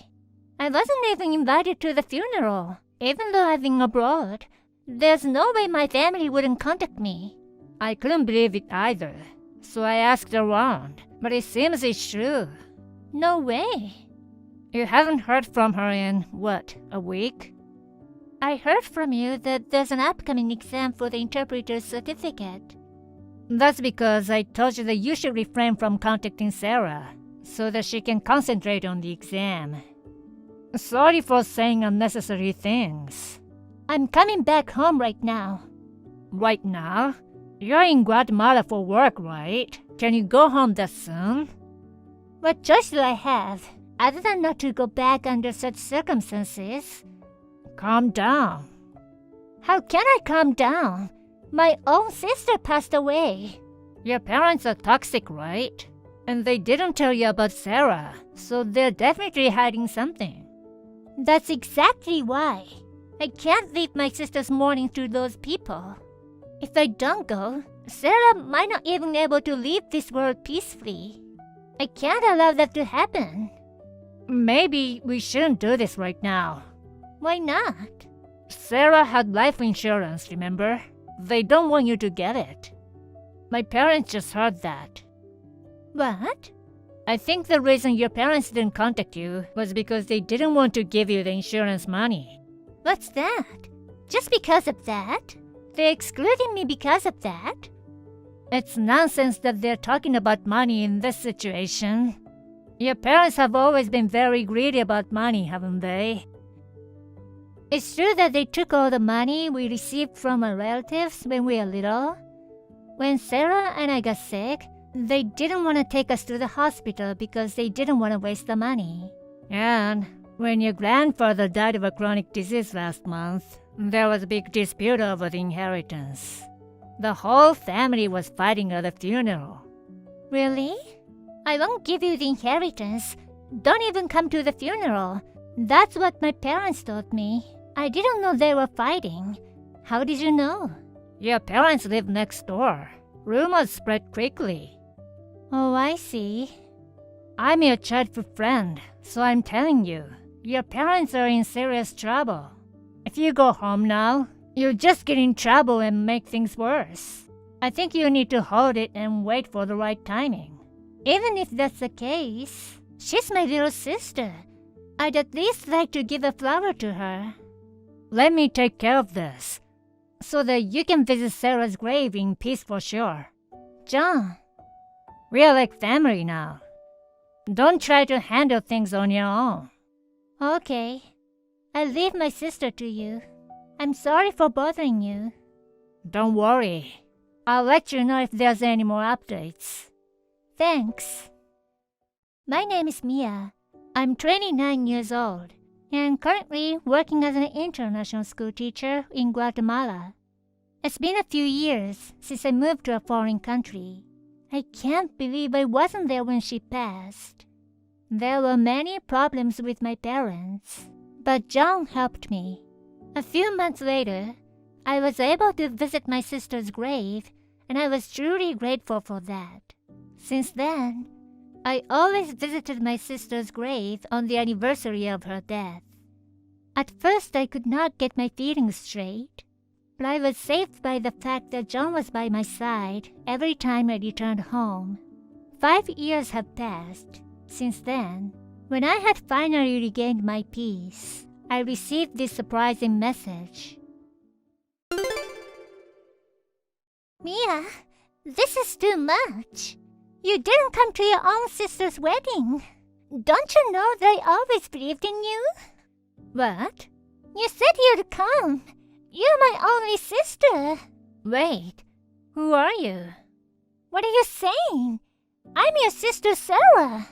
I wasn't even invited to the funeral, even though I've been abroad. There's no way my family wouldn't contact me. I couldn't believe it either, so I asked around, but it seems it's true. No way. You haven't heard from her in, what, a week? I heard from you that there's an upcoming exam for the interpreter's certificate. That's because I told you that you should refrain from contacting Sarah, so that she can concentrate on the exam. Sorry for saying unnecessary things. I'm coming back home right now. Right now? You're in Guatemala for work, right? Can you go home that soon? What choice do I have, other than not to go back under such circumstances? Calm down. How can I calm down? My own sister passed away. Your parents are toxic, right? And they didn't tell you about Sarah, so they're definitely hiding something. That's exactly why. I can't leave my sister's mourning to those people. If I don't go, Sarah might not even be able to leave this world peacefully. I can't allow that to happen. Maybe we shouldn't do this right now. Why not? Sarah had life insurance, remember? They don't want you to get it. My parents just heard that. What? I think the reason your parents didn't contact you was because they didn't want to give you the insurance money. What's that? Just because of that? They're excluding me because of that? It's nonsense that they're talking about money in this situation. Your parents have always been very greedy about money, haven't they? It's true that they took all the money we received from our relatives when we were little. When Sarah and I got sick, they didn't want to take us to the hospital because they didn't want to waste the money. And when your grandfather died of a chronic disease last month, there was a big dispute over the inheritance. The whole family was fighting at the funeral. Really? I won't give you the inheritance. Don't even come to the funeral. That's what my parents told me. I didn't know they were fighting. How did you know? Your parents live next door. Rumors spread quickly. Oh, I see. I'm your childhood friend, so I'm telling you, your parents are in serious trouble. If you go home now, you'll just get in trouble and make things worse. I think you need to hold it and wait for the right timing. Even if that's the case, she's my little sister. I'd at least like to give a flower to her. Let me take care of this, so that you can visit Sarah's grave in peace for sure. John. We're like family now. Don't try to handle things on your own. Okay. I'll leave my sister to you. I'm sorry for bothering you. Don't worry. I'll let you know if there's any more updates. Thanks. My name is Mia. I'm 29 years old and currently working as an international school teacher in Guatemala. It's been a few years since I moved to a foreign country. I can't believe I wasn't there when she passed. There were many problems with my parents, but John helped me. A few months later, I was able to visit my sister's grave, and I was truly grateful for that. Since then, I always visited my sister's grave on the anniversary of her death. At first, I could not get my feelings straight, but I was saved by the fact that John was by my side every time I returned home. 5 years have passed since then. When I had finally regained my peace, I received this surprising message. Mia, this is too much. You didn't come to your own sister's wedding. Don't you know that I always believed in you? What? You said you'd come. You're my only sister. Wait, who are you? What are you saying? I'm your sister Sarah.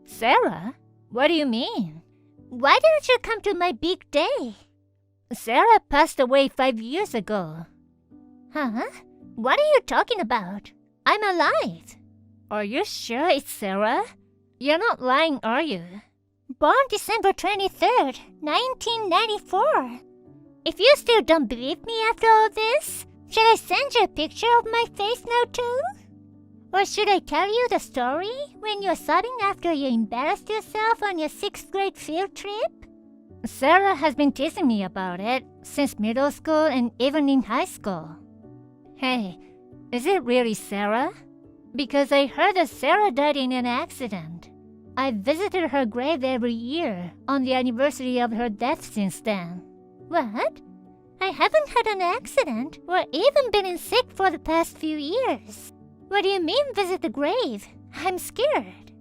Sarah? What do you mean? Why didn't you come to my big day? Sarah passed away 5 years ago. Huh? What are you talking about? I'm alive. Are you sure it's Sarah? You're not lying, are you? Born December 23rd, 1994. If you still don't believe me after all this, should I send you a picture of my face now too? Or should I tell you the story when you're sobbing after you embarrassed yourself on your 6th grade field trip? Sarah has been teasing me about it since middle school and even in high school. Hey, is it really Sarah? Because I heard that Sarah died in an accident. I visited her grave every year on the anniversary of her death since then. What? I haven't had an accident or even been sick for the past few years. What do you mean visit the grave? I'm scared.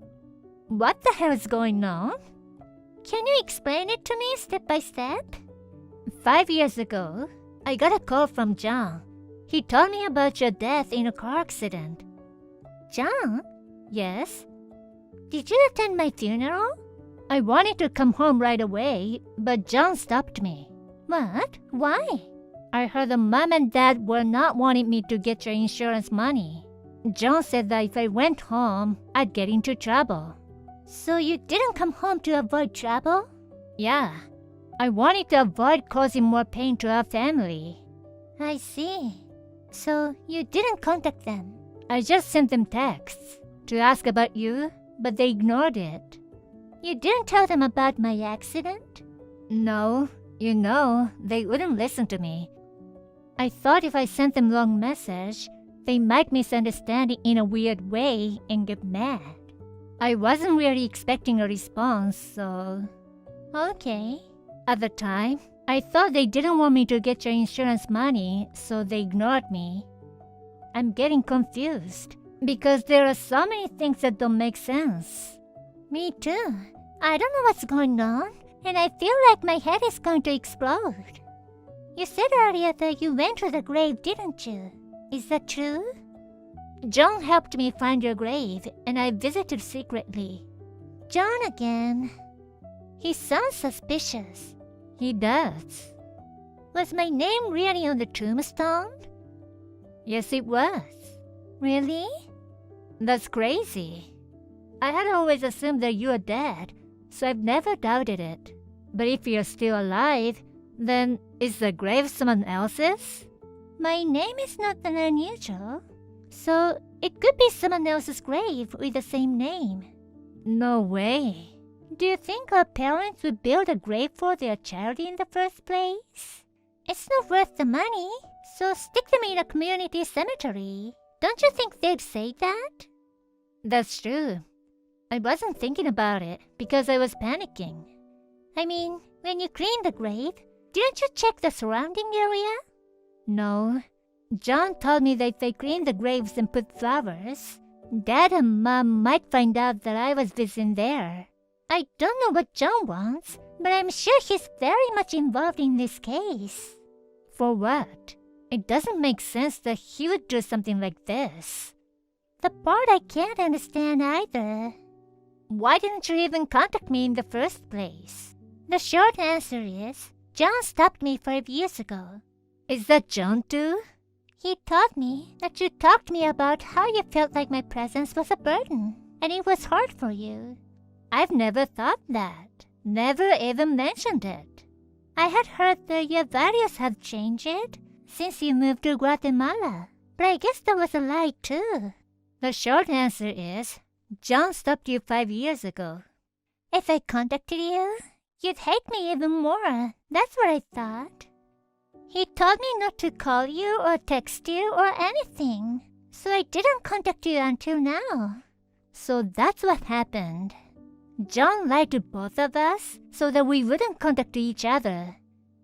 What the hell is going on? Can you explain it to me step by step? 5 years ago, I got a call from John. He told me about your death in a car accident. John? Yes? Did you attend my funeral? I wanted to come home right away, but John stopped me. What? Why? I heard the mom and dad were not wanting me to get your insurance money. John said that if I went home, I'd get into trouble. So you didn't come home to avoid trouble? Yeah. I wanted to avoid causing more pain to our family. I see. So you didn't contact them? I just sent them texts to ask about you, but they ignored it. You didn't tell them about my accident? No. You know, they wouldn't listen to me. I thought if I sent them long message, they might misunderstand it in a weird way and get mad. I wasn't really expecting a response, so... Okay. At the time, I thought they didn't want me to get your insurance money, so they ignored me. I'm getting confused, because there are so many things that don't make sense. Me too. I don't know what's going on, and I feel like my head is going to explode. You said earlier that you went to the grave, didn't you? Is that true? John helped me find your grave, and I visited secretly. John again. He sounds suspicious. He does. Was my name really on the tombstone? Yes, it was. Really? That's crazy. I had always assumed that you were dead, so I've never doubted it. But if you're still alive, then is the grave someone else's? My name is not that unusual, so it could be someone else's grave with the same name. No way. Do you think our parents would build a grave for their child in the first place? It's not worth the money, so stick them in a community cemetery. Don't you think they'd say that? That's true. I wasn't thinking about it because I was panicking. I mean, when you cleaned the grave, didn't you check the surrounding area? No. John told me that if I cleaned the graves and put flowers, Dad and Mom might find out that I was visiting there. I don't know what John wants, but I'm sure he's very much involved in this case. For what? It doesn't make sense that he would do something like this. The part I can't understand either. Why didn't you even contact me in the first place? The short answer is, John stopped me 5 years ago. Is that John too? He told me that you talked to me about how you felt like my presence was a burden, and it was hard for you. I've never thought that. Never even mentioned it. I had heard that your values have changed since you moved to Guatemala, but I guess that was a lie too. The short answer is, John stopped you 5 years ago. If I contacted you, you'd hate me even more. That's what I thought. He told me not to call you or text you or anything, so I didn't contact you until now. So that's what happened. John lied to both of us so that we wouldn't contact each other.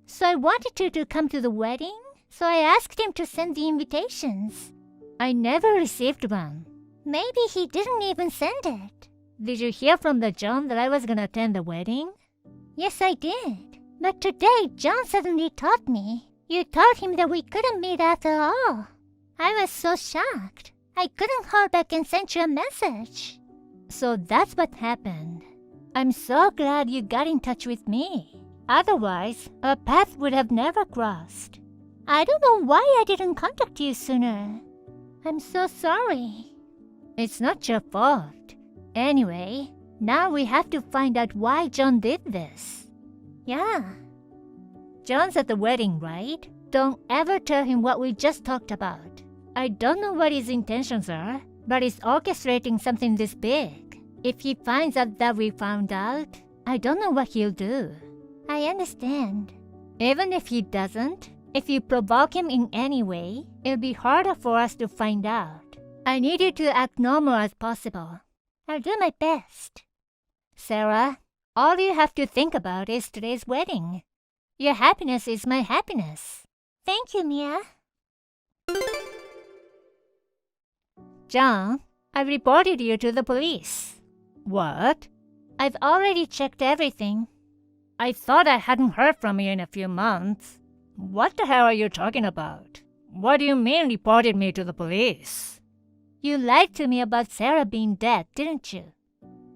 So I wanted you to come to the wedding, so I asked him to send the invitations. I never received one. Maybe he didn't even send it. Did you hear from the John that I was gonna attend the wedding? Yes, I did. But today, John suddenly told me. You told him that we couldn't meet after all. I was so shocked. I couldn't hold back and send you a message. So that's what happened. I'm so glad you got in touch with me. Otherwise, our path would have never crossed. I don't know why I didn't contact you sooner. I'm so sorry. It's not your fault. Anyway, now we have to find out why John did this. Yeah. John's at the wedding, right? Don't ever tell him what we just talked about. I don't know what his intentions are, but he's orchestrating something this big. If he finds out that we found out, I don't know what he'll do. I understand. Even if he doesn't, if you provoke him in any way, it'll be harder for us to find out. I need you to act normal as possible. I'll do my best. Sarah, all you have to think about is today's wedding. Your happiness is my happiness. Thank you, Mia. John, I've reported you to the police. What? I've already checked everything. I thought I hadn't heard from you in a few months. What the hell are you talking about? What do you mean reported me to the police? You lied to me about Sarah being dead, didn't you?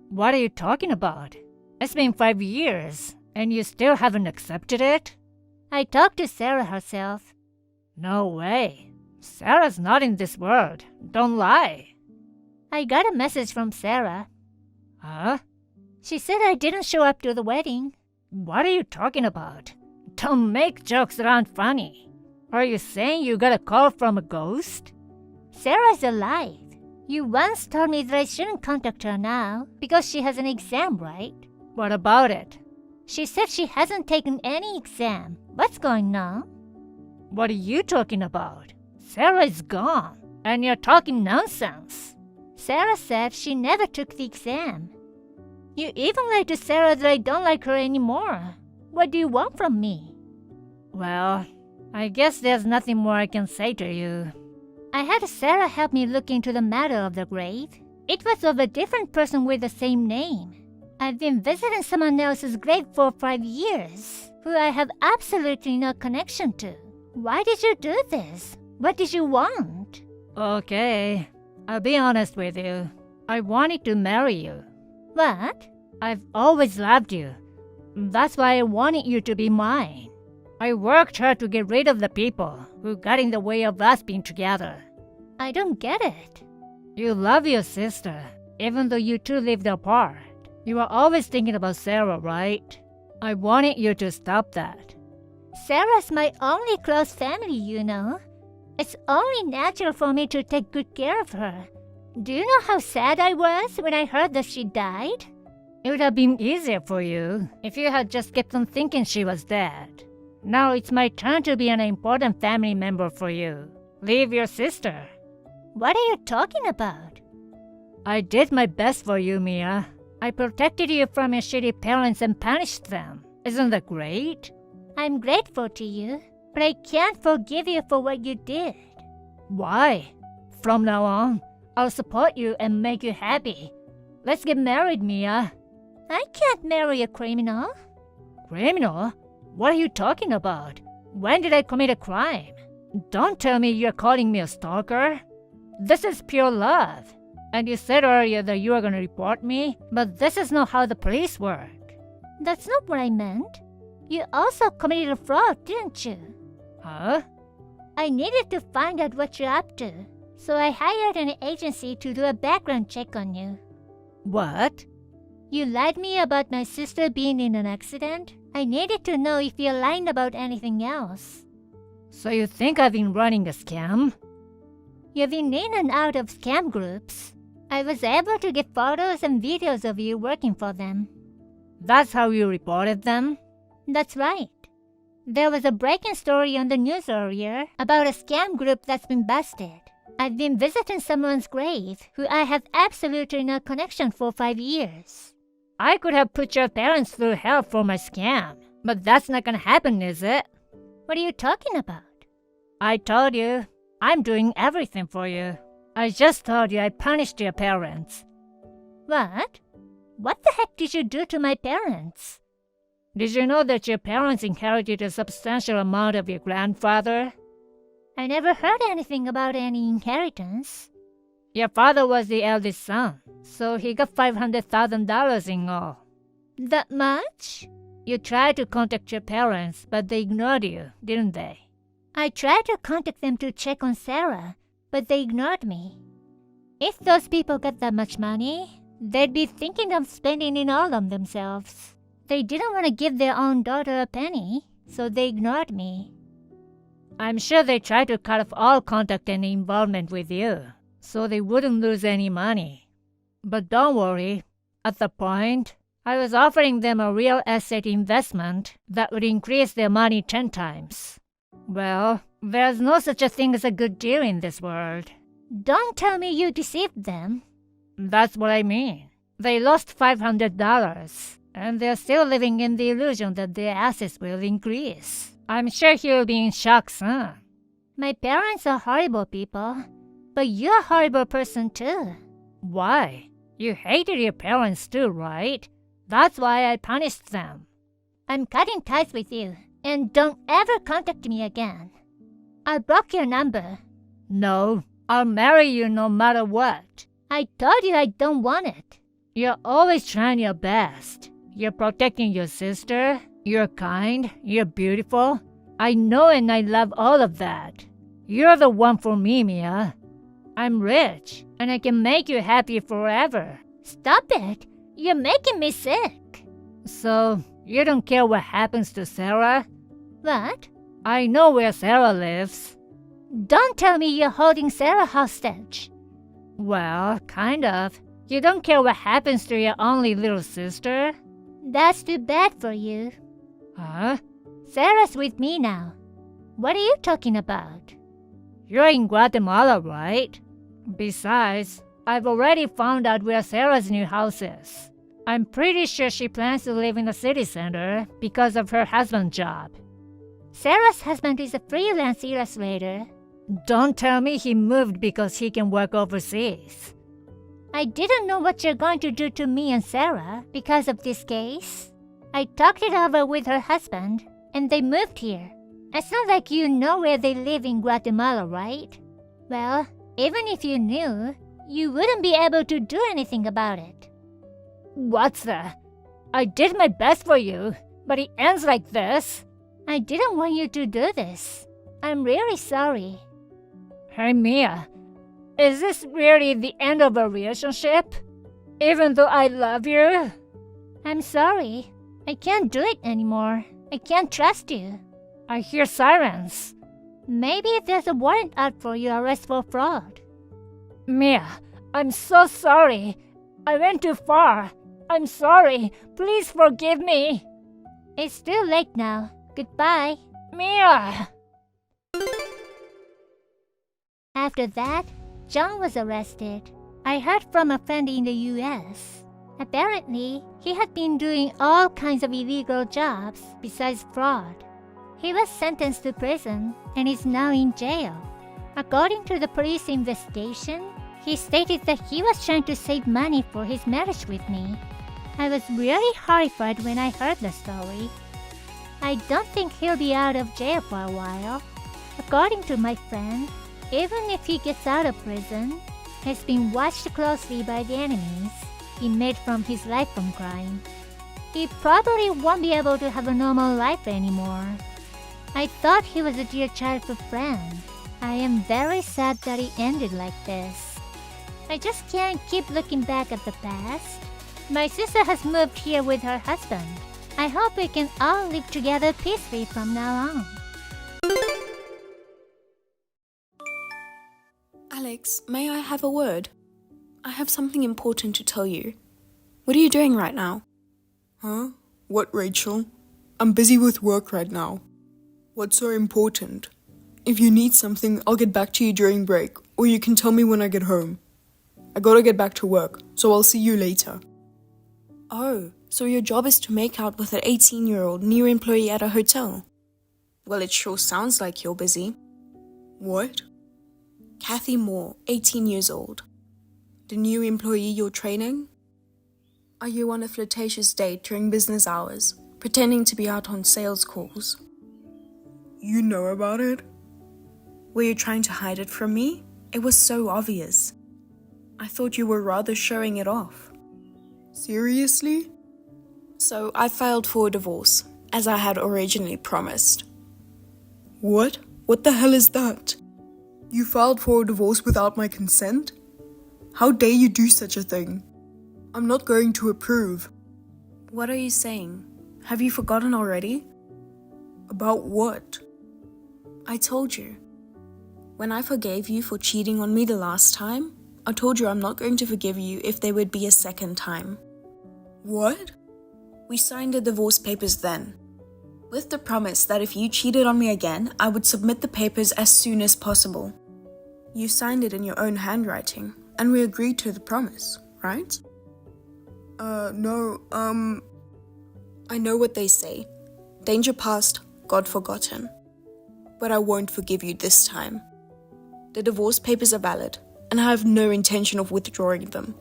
What are you talking about? It's been 5 years, and you still haven't accepted it? I talked to Sarah herself. No way. Sarah's not in this world. Don't lie. I got a message from Sarah. Huh? She said I didn't show up to the wedding. What are you talking about? Don't make jokes that aren't funny. Are you saying you got a call from a ghost? Sarah's alive. You once told me that I shouldn't contact her now because she has an exam, right? What about it? She said she hasn't taken any exam. What's going on? What are you talking about? Sarah is gone, and you're talking nonsense. Sarah said she never took the exam. You even lied to Sarah that I don't like her anymore. What do you want from me? Well, I guess there's nothing more I can say to you. I had Sarah help me look into the matter of the grave. It was of a different person with the same name. I've been visiting someone else's grave for 5 years, who I have absolutely no connection to. Why did you do this? What did you want? Okay, I'll be honest with you. I wanted to marry you. What? I've always loved you. That's why I wanted you to be mine. I worked hard to get rid of the people who got in the way of us being together. I don't get it. You love your sister, even though you two lived apart. You were always thinking about Sarah, right? I wanted you to stop that. Sarah's my only close family, you know. It's only natural for me to take good care of her. Do you know how sad I was when I heard that she died? It would have been easier for you if you had just kept on thinking she was dead. Now it's my turn to be an important family member for you. Leave your sister. What are you talking about? I did my best for you, Mia. I protected you from your shitty parents and punished them. Isn't that great? I'm grateful to you, but I can't forgive you for what you did. Why? From now on, I'll support you and make you happy. Let's get married, Mia. I can't marry a criminal. Criminal? What are you talking about? When did I commit a crime? Don't tell me you're calling me a stalker. This is pure love. And you said earlier that you were going to report me, but this is not how the police work. That's not what I meant. You also committed a fraud, didn't you? Huh? I needed to find out what you're up to, so I hired an agency to do a background check on you. What? You lied me about my sister being in an accident. I needed to know if you're lying about anything else. So you think I've been running a scam? You've been in and out of scam groups. I was able to get photos and videos of you working for them. That's how you reported them? That's right. There was a breaking story on the news earlier about a scam group that's been busted. I've been visiting someone's grave who I have absolutely no connection for 5 years. I could have put your parents through hell for my scam, but that's not gonna happen, is it? What are you talking about? I told you, I'm doing everything for you. I just told you I punished your parents. What? What the heck did you do to my parents? Did you know that your parents inherited a substantial amount of your grandfather? I never heard anything about any inheritance. Your father was the eldest son, so he got $500,000 in all. That much? You tried to contact your parents, but they ignored you, didn't they? I tried to contact them to check on Sarah, but they ignored me. If those people got that much money, they'd be thinking of spending it all on themselves. They didn't want to give their own daughter a penny, so they ignored me. I'm sure they tried to cut off all contact and involvement with you, so they wouldn't lose any money. But don't worry, at the point, I was offering them a real estate investment that would increase their money 10 times. Well, there's no such a thing as a good deal in this world. Don't tell me you deceived them. That's what I mean. They lost $500, and they're still living in the illusion that their assets will increase. I'm sure he'll be in shock soon. My parents are horrible people, but you're a horrible person too. Why? You hated your parents too, right? That's why I punished them. I'm cutting ties with you, and don't ever contact me again. I'll block your number. No, I'll marry you no matter what. I told you I don't want it. You're always trying your best. You're protecting your sister. You're kind. You're beautiful. I know and I love all of that. You're the one for me, Mia. I'm rich, and I can make you happy forever. Stop it. You're making me sick. So, you don't care what happens to Sarah? What? I know where Sarah lives. Don't tell me you're holding Sarah hostage. Well, kind of. You don't care what happens to your only little sister? That's too bad for you. Huh? Sarah's with me now. What are you talking about? You're in Guatemala, right? Besides, I've already found out where Sarah's new house is. I'm pretty sure she plans to live in the city center because of her husband's job. Sarah's husband is a freelance illustrator. Don't tell me he moved because he can work overseas. I didn't know what you're going to do to me and Sarah because of this case. I talked it over with her husband, and they moved here. It's not like you know where they live in Guatemala, right? Well, even if you knew, you wouldn't be able to do anything about it. What's the? I did my best for you, but it ends like this. I didn't want you to do this. I'm really sorry. Hey, Mia. Is this really the end of a relationship? Even though I love you? I'm sorry. I can't do it anymore. I can't trust you. I hear sirens. Maybe there's a warrant out for your arrest for fraud. Mia, I'm so sorry. I went too far. I'm sorry. Please forgive me. It's too late now. Goodbye. Mia! After that, John was arrested. I heard from a friend in the US. Apparently, he had been doing all kinds of illegal jobs besides fraud. He was sentenced to prison and is now in jail. According to the police investigation, he stated that he was trying to save money for his marriage with me. I was really horrified when I heard the story. I don't think he'll be out of jail for a while. According to my friend, even if he gets out of prison, he's been watched closely by the enemies he made from his life from crime. He probably won't be able to have a normal life anymore. I thought he was a dear childhood friend. I am very sad that it ended like this. I just can't keep looking back at the past. My sister has moved here with her husband. I hope we can all live together peacefully from now on. Alex, may I have a word? I have something important to tell you. What are you doing right now? Huh? What, Rachel? I'm busy with work right now. What's so important? If you need something, I'll get back to you during break, or you can tell me when I get home. I gotta get back to work, so I'll see you later. Oh, so your job is to make out with an 18-year-old new employee at a hotel? Well, it sure sounds like you're busy. What? Kathy Moore, 18 years old. The new employee you're training? Are you on a flirtatious date during business hours, pretending to be out on sales calls? You know about it? Were you trying to hide it from me? It was so obvious. I thought you were rather showing it off. Seriously? So I filed for a divorce, as I had originally promised. What? What the hell is that? You filed for a divorce without my consent? How dare you do such a thing? I'm not going to approve. What are you saying? Have you forgotten already? About what? I told you. When I forgave you for cheating on me the last time, I told you I'm not going to forgive you if there would be a second time. What? We signed the divorce papers then, with the promise that if you cheated on me again, I would submit the papers as soon as possible. You signed it in your own handwriting, and we agreed to the promise, right? No, I know what they say. Danger past, God forgotten. But I won't forgive you this time. The divorce papers are valid, and I have no intention of withdrawing them.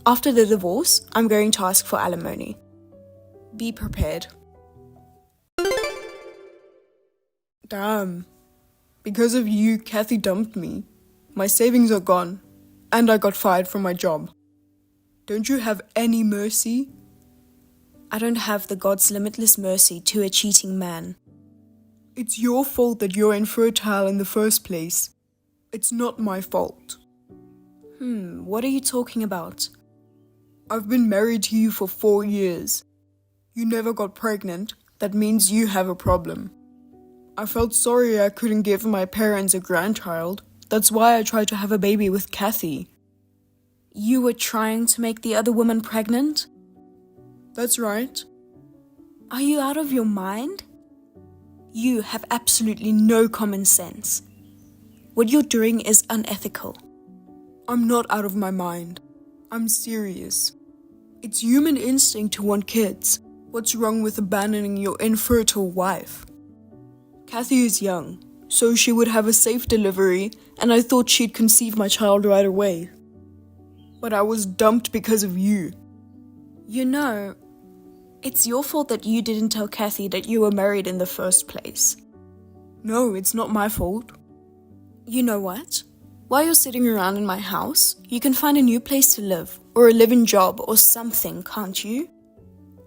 After the divorce, I'm going to ask for alimony. Be prepared. damn. Because of you, Kathy dumped me. My savings are gone, and I got fired from my job. Don't you have any mercy? I don't have the God's limitless mercy to a cheating man. It's your fault that you're infertile in the first place. It's not my fault. What are you talking about? I've been married to you for 4 years. You never got pregnant. That means you have a problem. I felt sorry I couldn't give my parents a grandchild. That's why I tried to have a baby with Kathy. You were trying to make the other woman pregnant? That's right. Are you out of your mind? You have absolutely no common sense. What you're doing is unethical. I'm not out of my mind. I'm serious. It's human instinct to want kids. What's wrong with abandoning your infertile wife? Kathy is young, so she would have a safe delivery, and I thought she'd conceive my child right away. But I was dumped because of you. You know, it's your fault that you didn't tell Kathy that you were married in the first place. No, it's not my fault. You know what? While you're sitting around in my house, you can find a new place to live, or a live-in job, or something, can't you?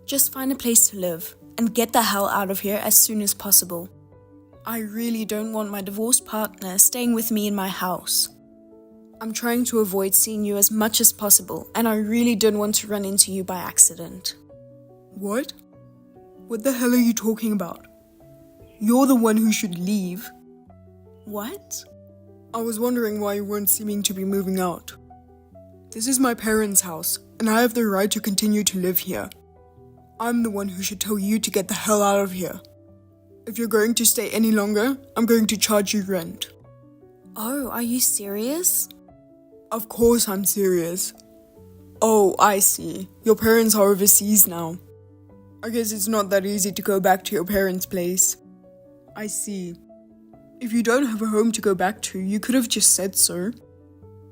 Just find a place to live, and get the hell out of here as soon as possible. I really don't want my divorced partner staying with me in my house. I'm trying to avoid seeing you as much as possible, and I really don't want to run into you by accident. What? What the hell are you talking about? You're the one who should leave. What? I was wondering why you weren't seeming to be moving out. This is my parents' house, and I have the right to continue to live here. I'm the one who should tell you to get the hell out of here. If you're going to stay any longer, I'm going to charge you rent. Oh, are you serious? Of course I'm serious. Oh, I see. Your parents are overseas now. I guess it's not that easy to go back to your parents' place. I see. If you don't have a home to go back to, you could have just said so.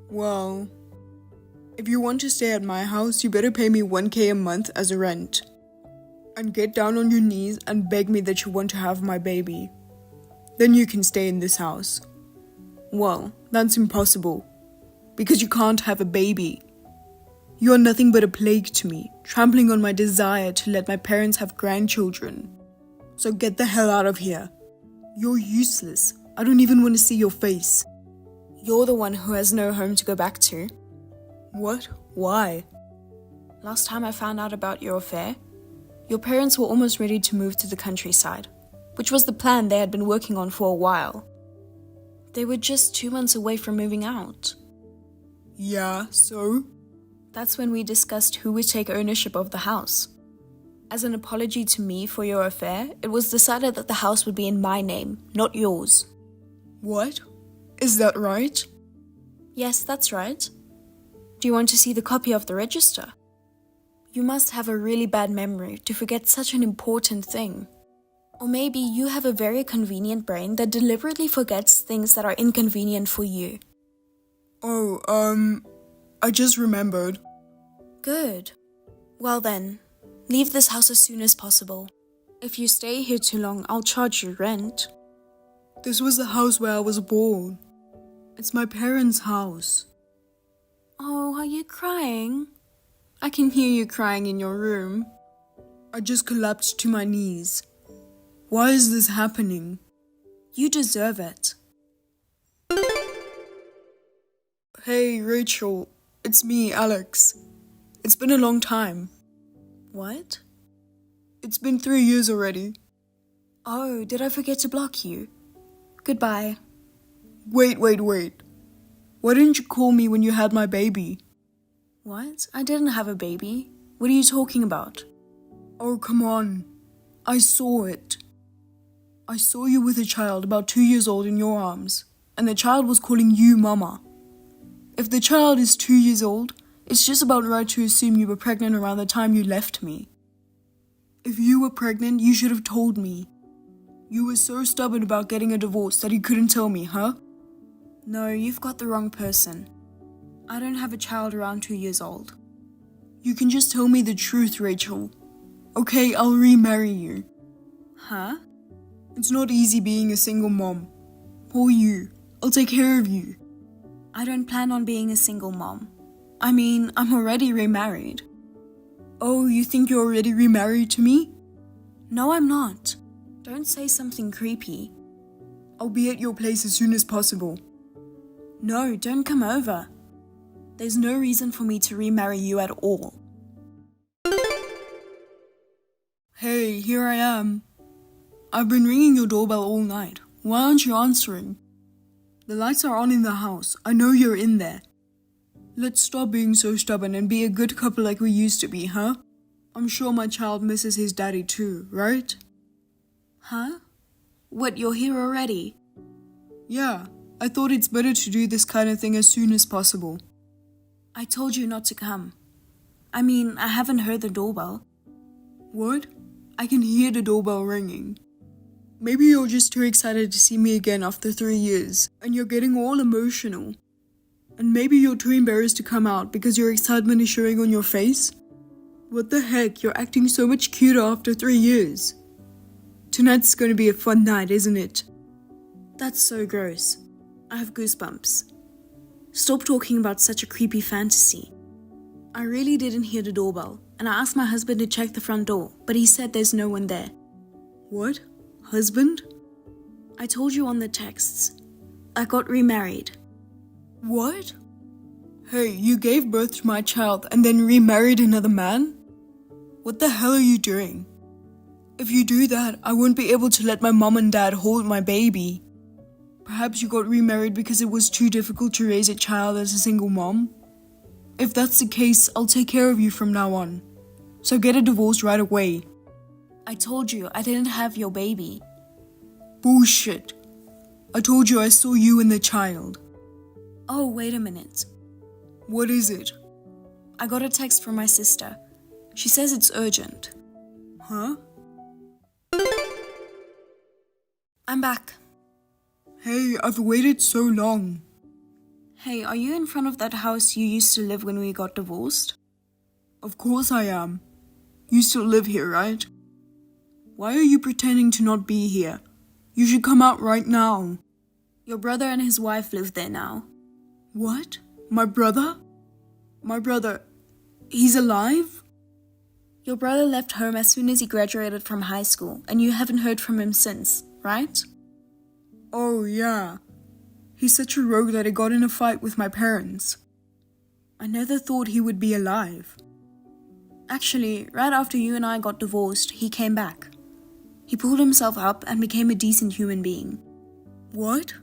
Well, if you want to stay at my house, you better pay me 1K a month as a rent. And get down on your knees and beg me that you want to have my baby. Then you can stay in this house. Well, that's impossible. Because you can't have a baby. You are nothing but a plague to me, trampling on my desire to let my parents have grandchildren. So get the hell out of here. You're useless. I don't even want to see your face. You're the one who has no home to go back to. What? Why? Last time I found out about your affair, your parents were almost ready to move to the countryside, which was the plan they had been working on for a while. They were just 2 months away from moving out. Yeah, so? That's when we discussed who would take ownership of the house. As an apology to me for your affair, it was decided that the house would be in my name, not yours. What? Is that right? Yes, that's right. Do you want to see the copy of the register? You must have a really bad memory to forget such an important thing. Or maybe you have a very convenient brain that deliberately forgets things that are inconvenient for you. Oh, I just remembered. Good. Well then, leave this house as soon as possible. If you stay here too long, I'll charge you rent. This was the house where I was born. It's my parents' house. Oh, are you crying? I can hear you crying in your room. I just collapsed to my knees. Why is this happening? You deserve it. Hey, Rachel. It's me, Alex. It's been a long time. What? It's been 3 years already. Oh, did I forget to block you? Goodbye. Wait. Why didn't you call me when you had my baby? What? I didn't have a baby. What are you talking about? Oh, come on. I saw it. I saw you with a child about 2 years old in your arms, and the child was calling you Mama. If the child is 2 years old, It's just about right to assume you were pregnant around the time you left me. If you were pregnant, you should have told me. You were so stubborn about getting a divorce that you couldn't tell me, huh? No, you've got the wrong person. I don't have a child around 2 years old. You can just tell me the truth, Rachel. Okay, I'll remarry you. Huh? It's not easy being a single mom. Poor you. I'll take care of you. I don't plan on being a single mom. I mean, I'm already remarried. Oh, you think you're already remarried to me? No, I'm not. Don't say something creepy. I'll be at your place as soon as possible. No, don't come over. There's no reason for me to remarry you at all. Hey, here I am. I've been ringing your doorbell all night. Why aren't you answering? The lights are on in the house. I know you're in there. Let's stop being so stubborn and be a good couple like we used to be, huh? I'm sure my child misses his daddy too, right? Huh? What, you're here already? Yeah, I thought it's better to do this kind of thing as soon as possible. I told you not to come. I mean, I haven't heard the doorbell. What? I can hear the doorbell ringing. Maybe you're just too excited to see me again after 3 years, and you're getting all emotional. And maybe you're too embarrassed to come out because your excitement is showing on your face? What the heck, you're acting so much cuter after 3 years. Tonight's going to be a fun night, isn't it? That's so gross. I have goosebumps. Stop talking about such a creepy fantasy. I really didn't hear the doorbell, and I asked my husband to check the front door, but he said there's no one there. What? Husband? I told you on the texts. I got remarried. What? Hey, you gave birth to my child and then remarried another man? What the hell are you doing? If you do that, I won't be able to let my mom and dad hold my baby. Perhaps you got remarried because it was too difficult to raise a child as a single mom? If that's the case, I'll take care of you from now on. So get a divorce right away. I told you I didn't have your baby. Bullshit. I told you I saw you and the child. Oh, wait a minute. What is it? I got a text from my sister. She says it's urgent. Huh? I'm back. Hey, I've waited so long. Hey, are you in front of that house you used to live when we got divorced? Of course I am. You still live here, right? Why are you pretending to not be here? You should come out right now. Your brother and his wife live there now. What? My brother? My brother, he's alive? Your brother left home as soon as he graduated from high school, and you haven't heard from him since, right? Oh, yeah. He's such a rogue that he got in a fight with my parents. I never thought he would be alive. Actually, right after you and I got divorced, he came back. He pulled himself up and became a decent human being. What?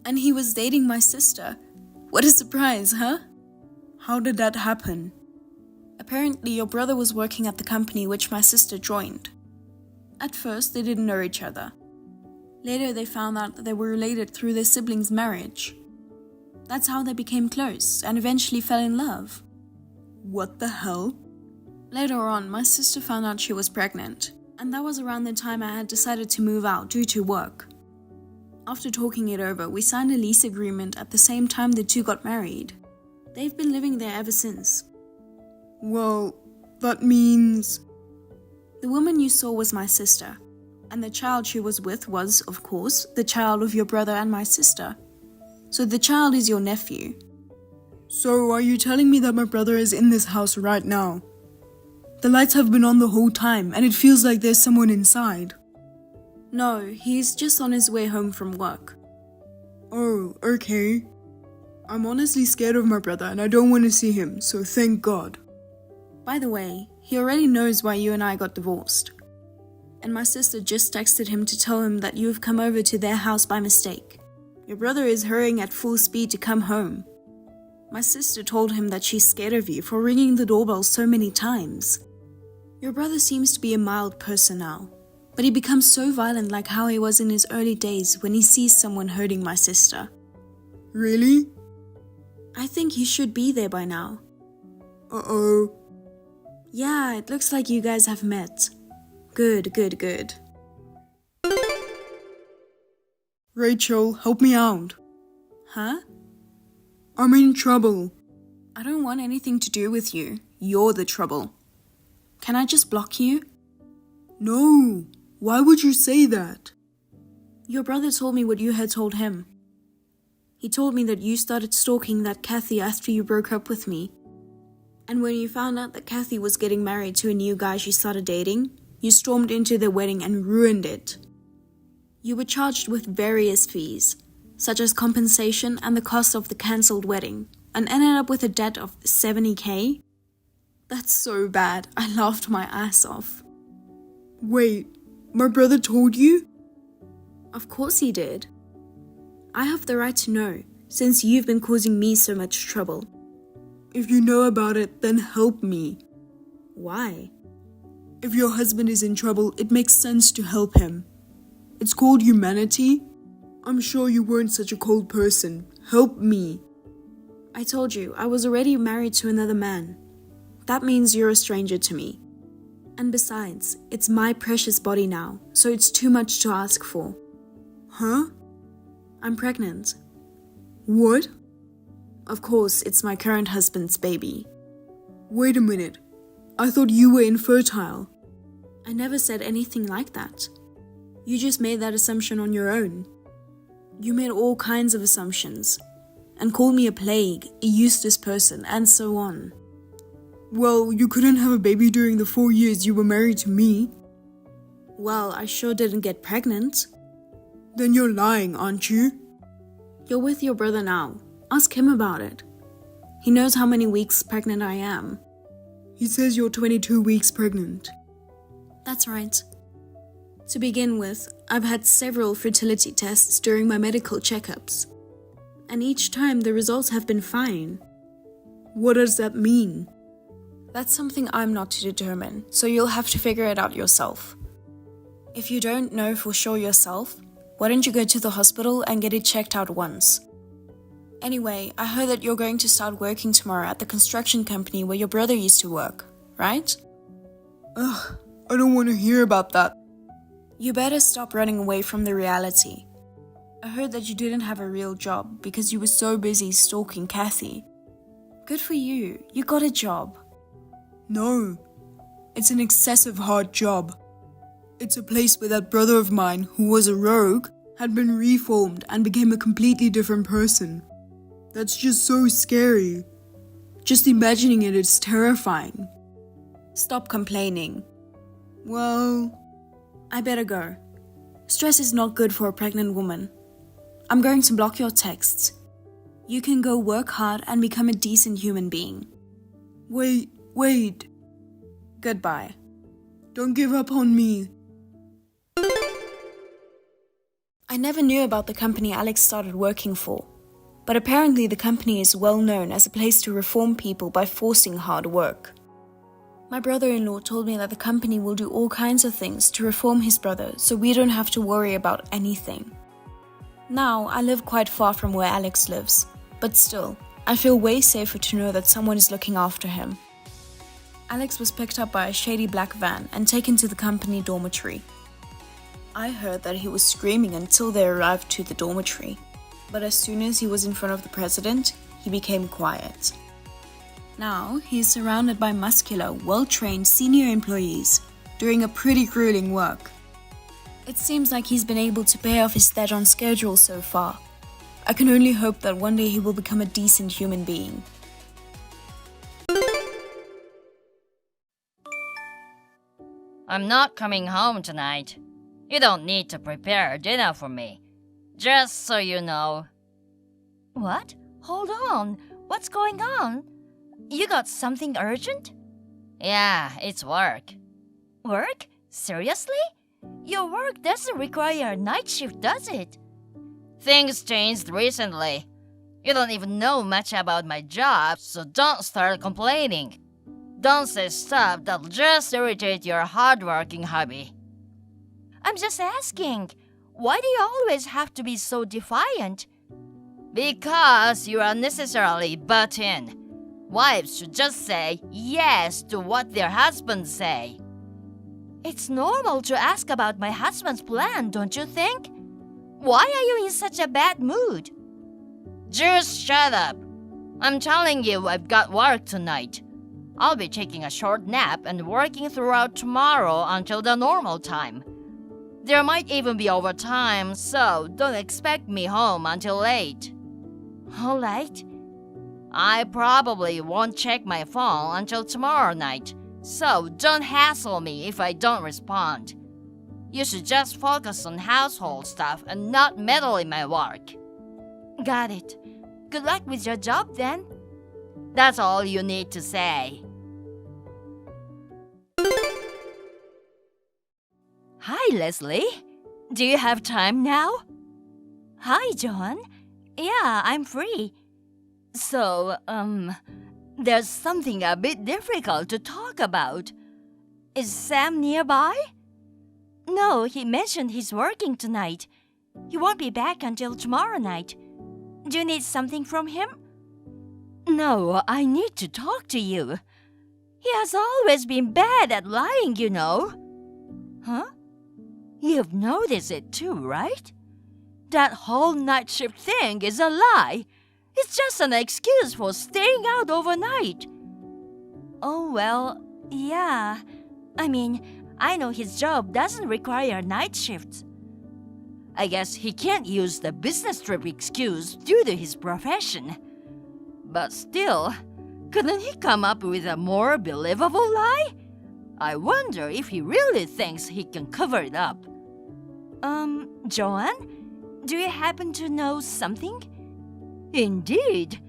And he was dating my sister. What a surprise, huh? How did that happen? Apparently, your brother was working at the company which my sister joined. At first, they didn't know each other. Later, they found out that they were related through their siblings' marriage. That's how they became close and eventually fell in love. What the hell? Later on, my sister found out she was pregnant, and that was around the time I had decided to move out due to work. After talking it over, we signed a lease agreement at the same time the two got married. They've been living there ever since. Well, that means... The woman you saw was my sister, and the child she was with was, of course, the child of your brother and my sister. So the child is your nephew. So are you telling me that my brother is in this house right now? The lights have been on the whole time, and it feels like there's someone inside. No, he's just on his way home from work. Oh, okay. I'm honestly scared of my brother and I don't want to see him, so thank God. By the way, he already knows why you and I got divorced. And my sister just texted him to tell him that you have come over to their house by mistake. Your brother is hurrying at full speed to come home. My sister told him that she's scared of you for ringing the doorbell so many times. Your brother seems to be a mild person now, but he becomes so violent like how he was in his early days when he sees someone hurting my sister. Really? I think he should be there by now. Uh-oh. Yeah, it looks like you guys have met. Good. Rachel, help me out. Huh? I'm in trouble. I don't want anything to do with you. You're the trouble. Can I just block you? No. Why would you say that? Your brother told me what you had told him. He told me that you started stalking that Kathy after you broke up with me. And when you found out that Kathy was getting married to a new guy she started dating, you stormed into their wedding and ruined it. You were charged with various fees, such as compensation and the cost of the cancelled wedding, and ended up with a debt of 70k? That's so bad, I laughed my ass off. Wait, my brother told you? Of course he did. I have the right to know, since you've been causing me so much trouble. If you know about it, then help me. Why? If your husband is in trouble, it makes sense to help him. It's called humanity. I'm sure you weren't such a cold person. Help me. I told you, I was already married to another man. That means you're a stranger to me. And besides, it's my precious body now, so it's too much to ask for. Huh? I'm pregnant. What? Of course, it's my current husband's baby. Wait a minute. I thought you were infertile. I never said anything like that. You just made that assumption on your own. You made all kinds of assumptions, and called me a plague, a useless person, and so on. Well, you couldn't have a baby during the 4 years you were married to me. Well, I sure didn't get pregnant. Then you're lying, aren't you? You're with your brother now. Ask him about it. He knows how many weeks pregnant I am. He says you're 22 weeks pregnant. That's right. To begin with, I've had several fertility tests during my medical checkups. And each time the results have been fine. What does that mean? That's something I'm not to determine, so you'll have to figure it out yourself. If you don't know for sure yourself, why don't you go to the hospital and get it checked out once? Anyway, I heard that you're going to start working tomorrow at the construction company where your brother used to work, right? Ugh, I don't want to hear about that. You better stop running away from the reality. I heard that you didn't have a real job because you were so busy stalking Kathy. Good for you, you got a job. No, it's an excessive hard job. It's a place where that brother of mine, who was a rogue, had been reformed and became a completely different person. That's just so scary. Just imagining it is terrifying. Stop complaining. Well, I better go. Stress is not good for a pregnant woman. I'm going to block your texts. You can go work hard and become a decent human being. Wait. Goodbye. Don't give up on me. I never knew about the company Alex started working for, but apparently the company is well known as a place to reform people by forcing hard work. My brother-in-law told me that the company will do all kinds of things to reform his brother so we don't have to worry about anything. Now, I live quite far from where Alex lives, but still, I feel way safer to know that someone is looking after him. Alex was picked up by a shady black van and taken to the company dormitory. I heard that he was screaming until they arrived to the dormitory, but as soon as he was in front of the president, he became quiet. Now, he is surrounded by muscular, well-trained senior employees, doing a pretty grueling work. It seems like he's been able to pay off his debt on schedule so far. I can only hope that one day he will become a decent human being. I'm not coming home tonight. You don't need to prepare dinner for me. Just so you know. What? Hold on. What's going on? You got something urgent? Yeah, it's work. Work? Seriously? Your work doesn't require a night shift, does it? Things changed recently. You don't even know much about my job, so don't start complaining. Don't say stuff that'll just irritate your hardworking hubby. I'm just asking. Why do you always have to be so defiant? Because you unnecessarily butt in. Wives should just say yes to what their husbands say. It's normal to ask about my husband's plan, don't you think? Why are you in such a bad mood? Just shut up. I'm telling you, I've got work tonight. I'll be taking a short nap and working throughout tomorrow until the normal time. There might even be overtime, so don't expect me home until late. All right. I probably won't check my phone until tomorrow night, so don't hassle me if I don't respond. You should just focus on household stuff and not meddle in my work. Got it. Good luck with your job then. That's all you need to say. Hi, Leslie. Do you have time now? Hi, John. Yeah, I'm free. So, there's something a bit difficult to talk about. Is Sam nearby? No, he mentioned he's working tonight. He won't be back until tomorrow night. Do you need something from him? No, I need to talk to you. He has always been bad at lying, you know. Huh? You've noticed it too, right? That whole night shift thing is a lie. It's just an excuse for staying out overnight. Oh, well, yeah. I mean, I know his job doesn't require night shifts. I guess he can't use the business trip excuse due to his profession. But still, couldn't he come up with a more believable lie? I wonder if he really thinks he can cover it up. Joanne, do you happen to know something? Indeed.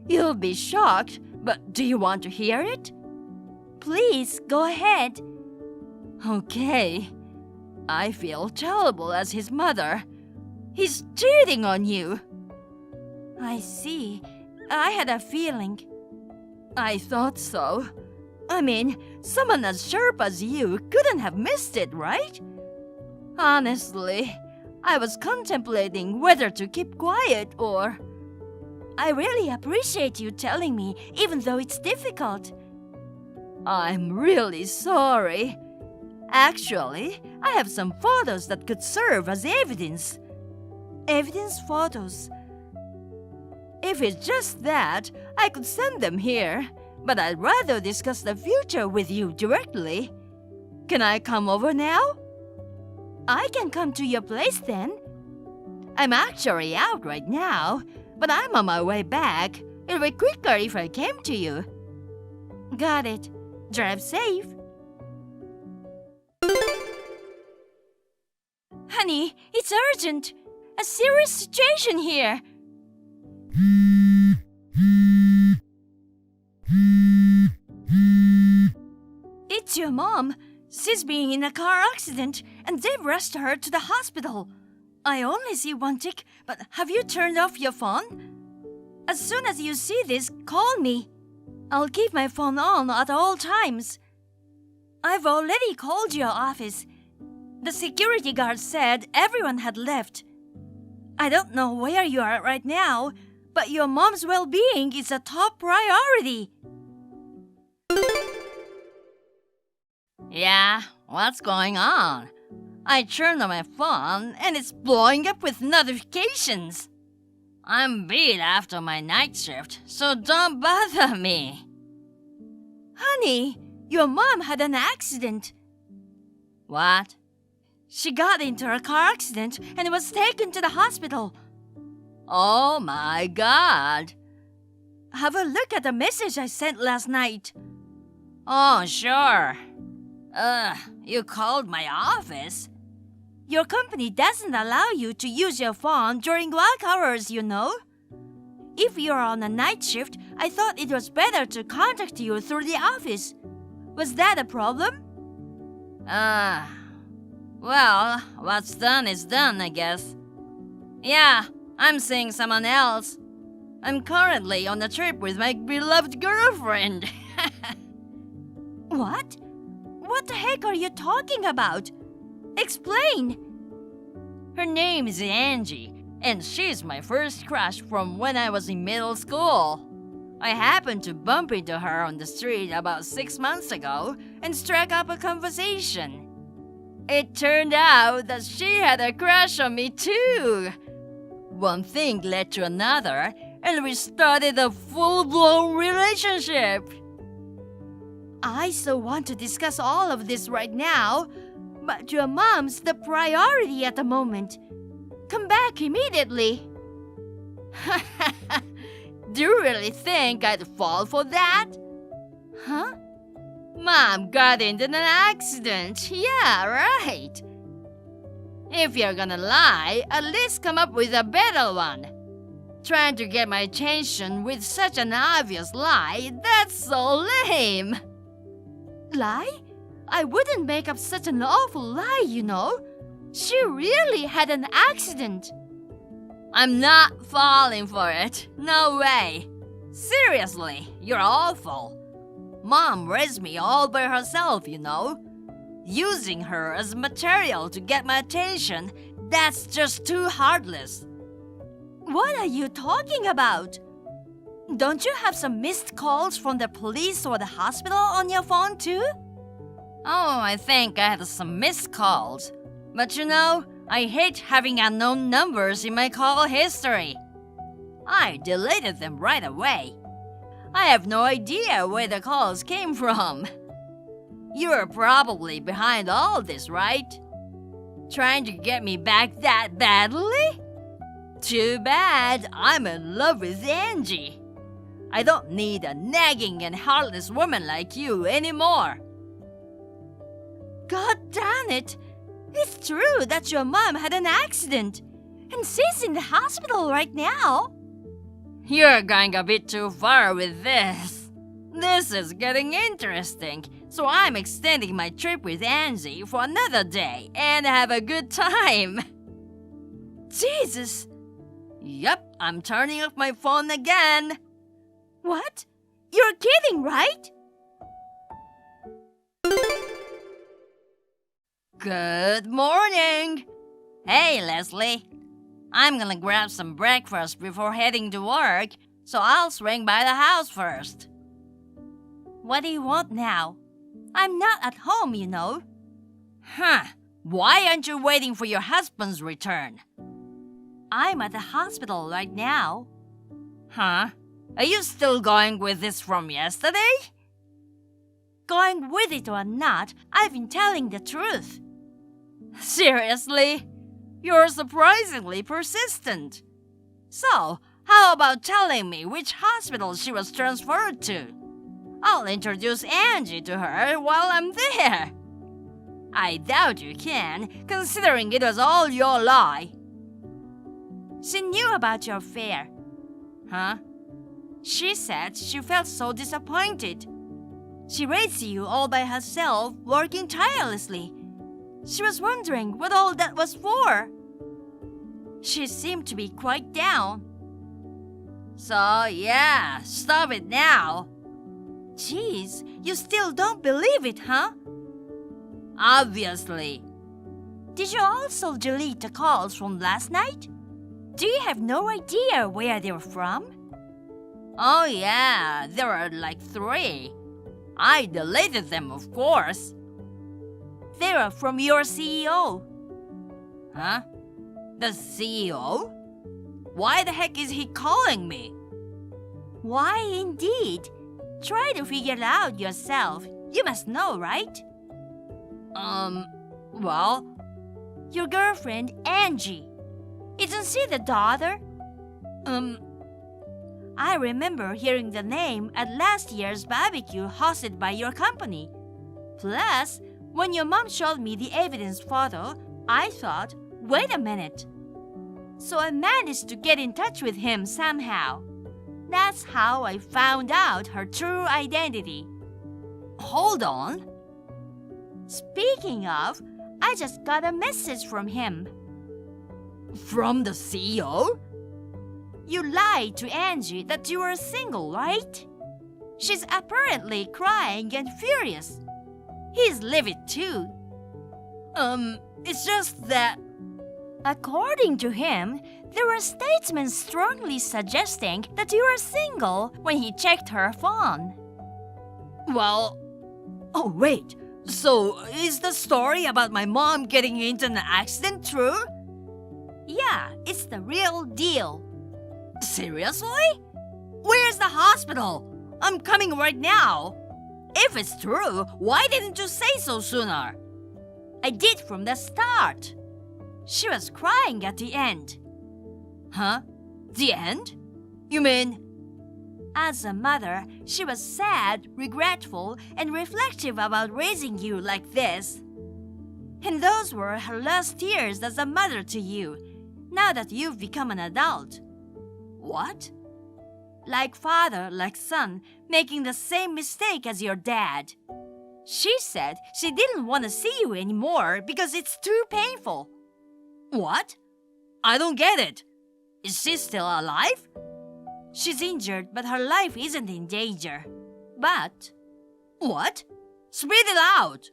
You'll be shocked, but do you want to hear it? Please, go ahead. Okay. I feel terrible as his mother. He's cheating on you. I see. I had a feeling. I thought so. I mean, someone as sharp as you couldn't have missed it, right? Honestly, I was contemplating whether to keep quiet or... I really appreciate you telling me, even though it's difficult. I'm really sorry. Actually, I have some photos that could serve as evidence. Evidence photos. If it's just that, I could send them here, but I'd rather discuss the future with you directly. Can I come over now? I can come to your place then. I'm actually out right now, but I'm on my way back. It'll be quicker if I came to you. Got it. Drive safe. Honey, it's urgent. A serious situation here. It's your mom. She's been in a car accident and they've rushed her to the hospital. I only see one tick, but have you turned off your phone? As soon as you see this, call me. I'll keep my phone on at all times. I've already called your office. The security guard said everyone had left. I don't know where you are right now, but your mom's well-being is a top priority. Yeah, what's going on? I turned on my phone and it's blowing up with notifications. I'm beat after my night shift, so don't bother me. Honey, your mom had an accident. What? She got into a car accident and was taken to the hospital. Oh my God. Have a look at the message I sent last night. Oh, sure. You called my office? Your company doesn't allow you to use your phone during work hours, you know. If you're on a night shift, I thought it was better to contact you through the office. Was that a problem? Well, what's done is done, I guess. Yeah, I'm seeing someone else. I'm currently on a trip with my beloved girlfriend. What? What the heck are you talking about? Explain! Her name is Angie, and she's my first crush from when I was in middle school. I happened to bump into her on the street about 6 months ago and struck up a conversation. It turned out that she had a crush on me too. One thing led to another, and we started a full-blown relationship. I so want to discuss all of this right now, but your mom's the priority at the moment. Come back immediately. Do you really think I'd fall for that? Huh? Mom got into an accident. Yeah, right. If you're gonna lie, at least come up with a better one. Trying to get my attention with such an obvious lie, that's so lame. Lie? I wouldn't make up such an awful lie, you know. She really had an accident. I'm not falling for it. No way. Seriously, you're awful. Mom raised me all by herself, you know. Using her as material to get my attention, that's just too heartless. What are you talking about? Don't you have some missed calls from the police or the hospital on your phone too? Oh, I think I had some missed calls. But you know, I hate having unknown numbers in my call history. I deleted them right away. I have no idea where the calls came from. You're probably behind all this, right? Trying to get me back that badly? Too bad, I'm in love with Angie. I don't need a nagging and heartless woman like you anymore. God damn it! It's true that your mom had an accident, and she's in the hospital right now. You're going a bit too far with this. This is getting interesting, so I'm extending my trip with Angie for another day and have a good time. Jesus! Yep, I'm turning off my phone again. What? You're kidding, right? Good morning! Hey, Leslie. I'm gonna grab some breakfast before heading to work, so I'll swing by the house first. What do you want now? I'm not at home, you know. Huh. Why aren't you waiting for your husband's return? I'm at the hospital right now. Huh? Are you still going with this from yesterday? Going with it or not, I've been telling the truth. Seriously? You're surprisingly persistent. So, how about telling me which hospital she was transferred to? I'll introduce Angie to her while I'm there. I doubt you can, considering it was all your lie. She knew about your affair. Huh? She said she felt so disappointed. She raised you all by herself, working tirelessly. She was wondering what all that was for. She seemed to be quite down. So, yeah, stop it now. Jeez, you still don't believe it, huh? Obviously. Did you also delete the calls from last night? Do you have no idea where they were from? Oh yeah, there are like 3. I deleted them, of course. They are from your CEO. Huh? The CEO? Why the heck is he calling me? Why indeed? Try to figure it out yourself. You must know, right? Well, your girlfriend, Angie. Isn't she the daughter? I remember hearing the name at last year's barbecue hosted by your company. Plus, when your mom showed me the evidence photo, I thought, wait a minute. So I managed to get in touch with him somehow. That's how I found out her true identity. Hold on. Speaking of, I just got a message from him. From the CEO? You lied to Angie that you were single, right? She's apparently crying and furious. He's livid too. It's just that... According to him, there were statements strongly suggesting that you were single when he checked her phone. Well, oh wait, so is the story about my mom getting into an accident true? Yeah, it's the real deal. Seriously? Where's the hospital? I'm coming right now. If it's true, why didn't you say so sooner? I did from the start. She was crying at the end. Huh? The end? You mean... As a mother, she was sad, regretful, and reflective about raising you like this. And those were her last tears as a mother to you, now that you've become an adult. What? Like father, like son, making the same mistake as your dad. She said she didn't want to see you anymore because it's too painful. What? I don't get it. Is she still alive? She's injured, but her life isn't in danger. But... What? Spit it out!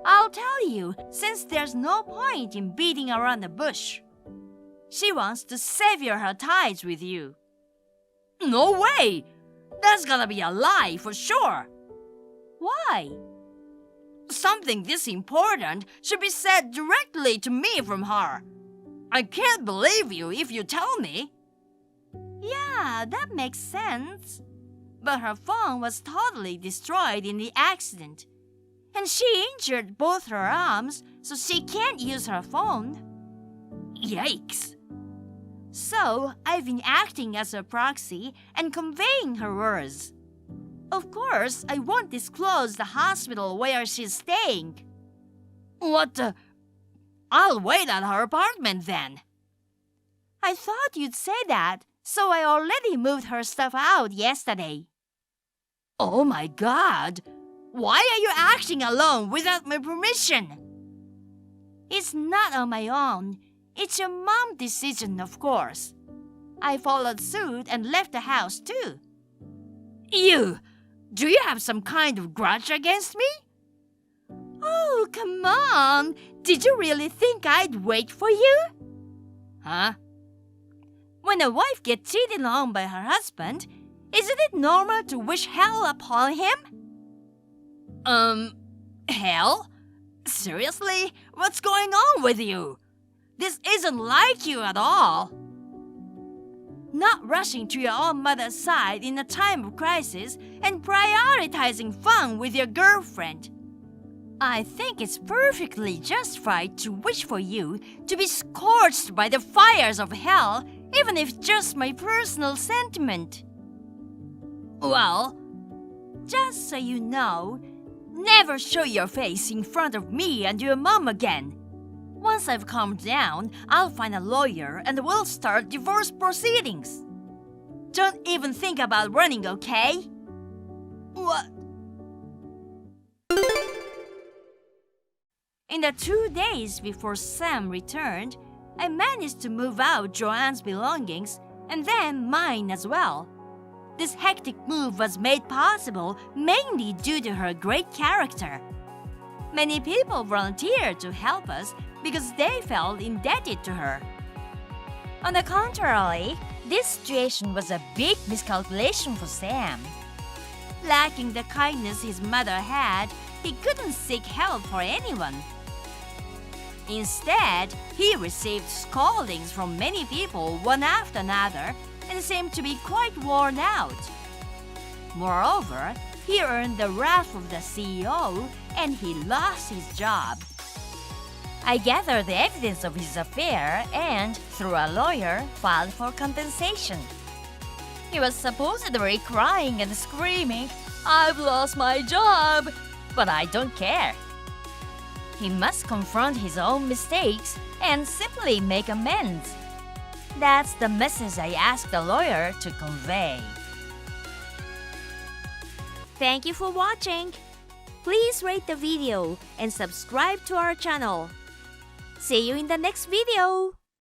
I'll tell you, since there's no point in beating around the bush. She wants to sever her ties with you. No way! That's gonna be a lie for sure. Why? Something this important should be said directly to me from her. I can't believe you if you tell me. Yeah, that makes sense. But her phone was totally destroyed in the accident. And she injured both her arms, so she can't use her phone. Yikes. So, I've been acting as her proxy and conveying her words. Of course, I won't disclose the hospital where she's staying. What the... I'll wait at her apartment then. I thought you'd say that, so I already moved her stuff out yesterday. Oh my God! Why are you acting alone without my permission? It's not on my own. It's your mom's decision, of course. I followed suit and left the house too. You! Do you have some kind of grudge against me? Oh, come on! Did you really think I'd wait for you? Huh? When a wife gets cheated on by her husband, isn't it normal to wish hell upon him? Hell? Seriously? What's going on with you? This isn't like you at all. Not rushing to your own mother's side in a time of crisis and prioritizing fun with your girlfriend. I think it's perfectly justified to wish for you to be scorched by the fires of hell, even if just my personal sentiment. Well, just so you know, never show your face in front of me and your mom again. Once I've calmed down, I'll find a lawyer and we'll start divorce proceedings. Don't even think about running, okay? what? In the 2 days before Sam returned, I managed to move out Joanne's belongings and then mine as well. This hectic move was made possible mainly due to her great character. Many people volunteered to help us because they felt indebted to her. On the contrary, this situation was a big miscalculation for Sam. Lacking the kindness his mother had, he couldn't seek help for anyone. Instead, he received scoldings from many people one after another and seemed to be quite worn out. Moreover, he earned the wrath of the CEO and he lost his job. I gathered the evidence of his affair and, through a lawyer, filed for compensation. He was supposedly crying and screaming, "I've lost my job!" But I don't care. He must confront his own mistakes and simply make amends. That's the message I asked the lawyer to convey. Thank you for watching. Please rate the video and subscribe to our channel. See you in the next video.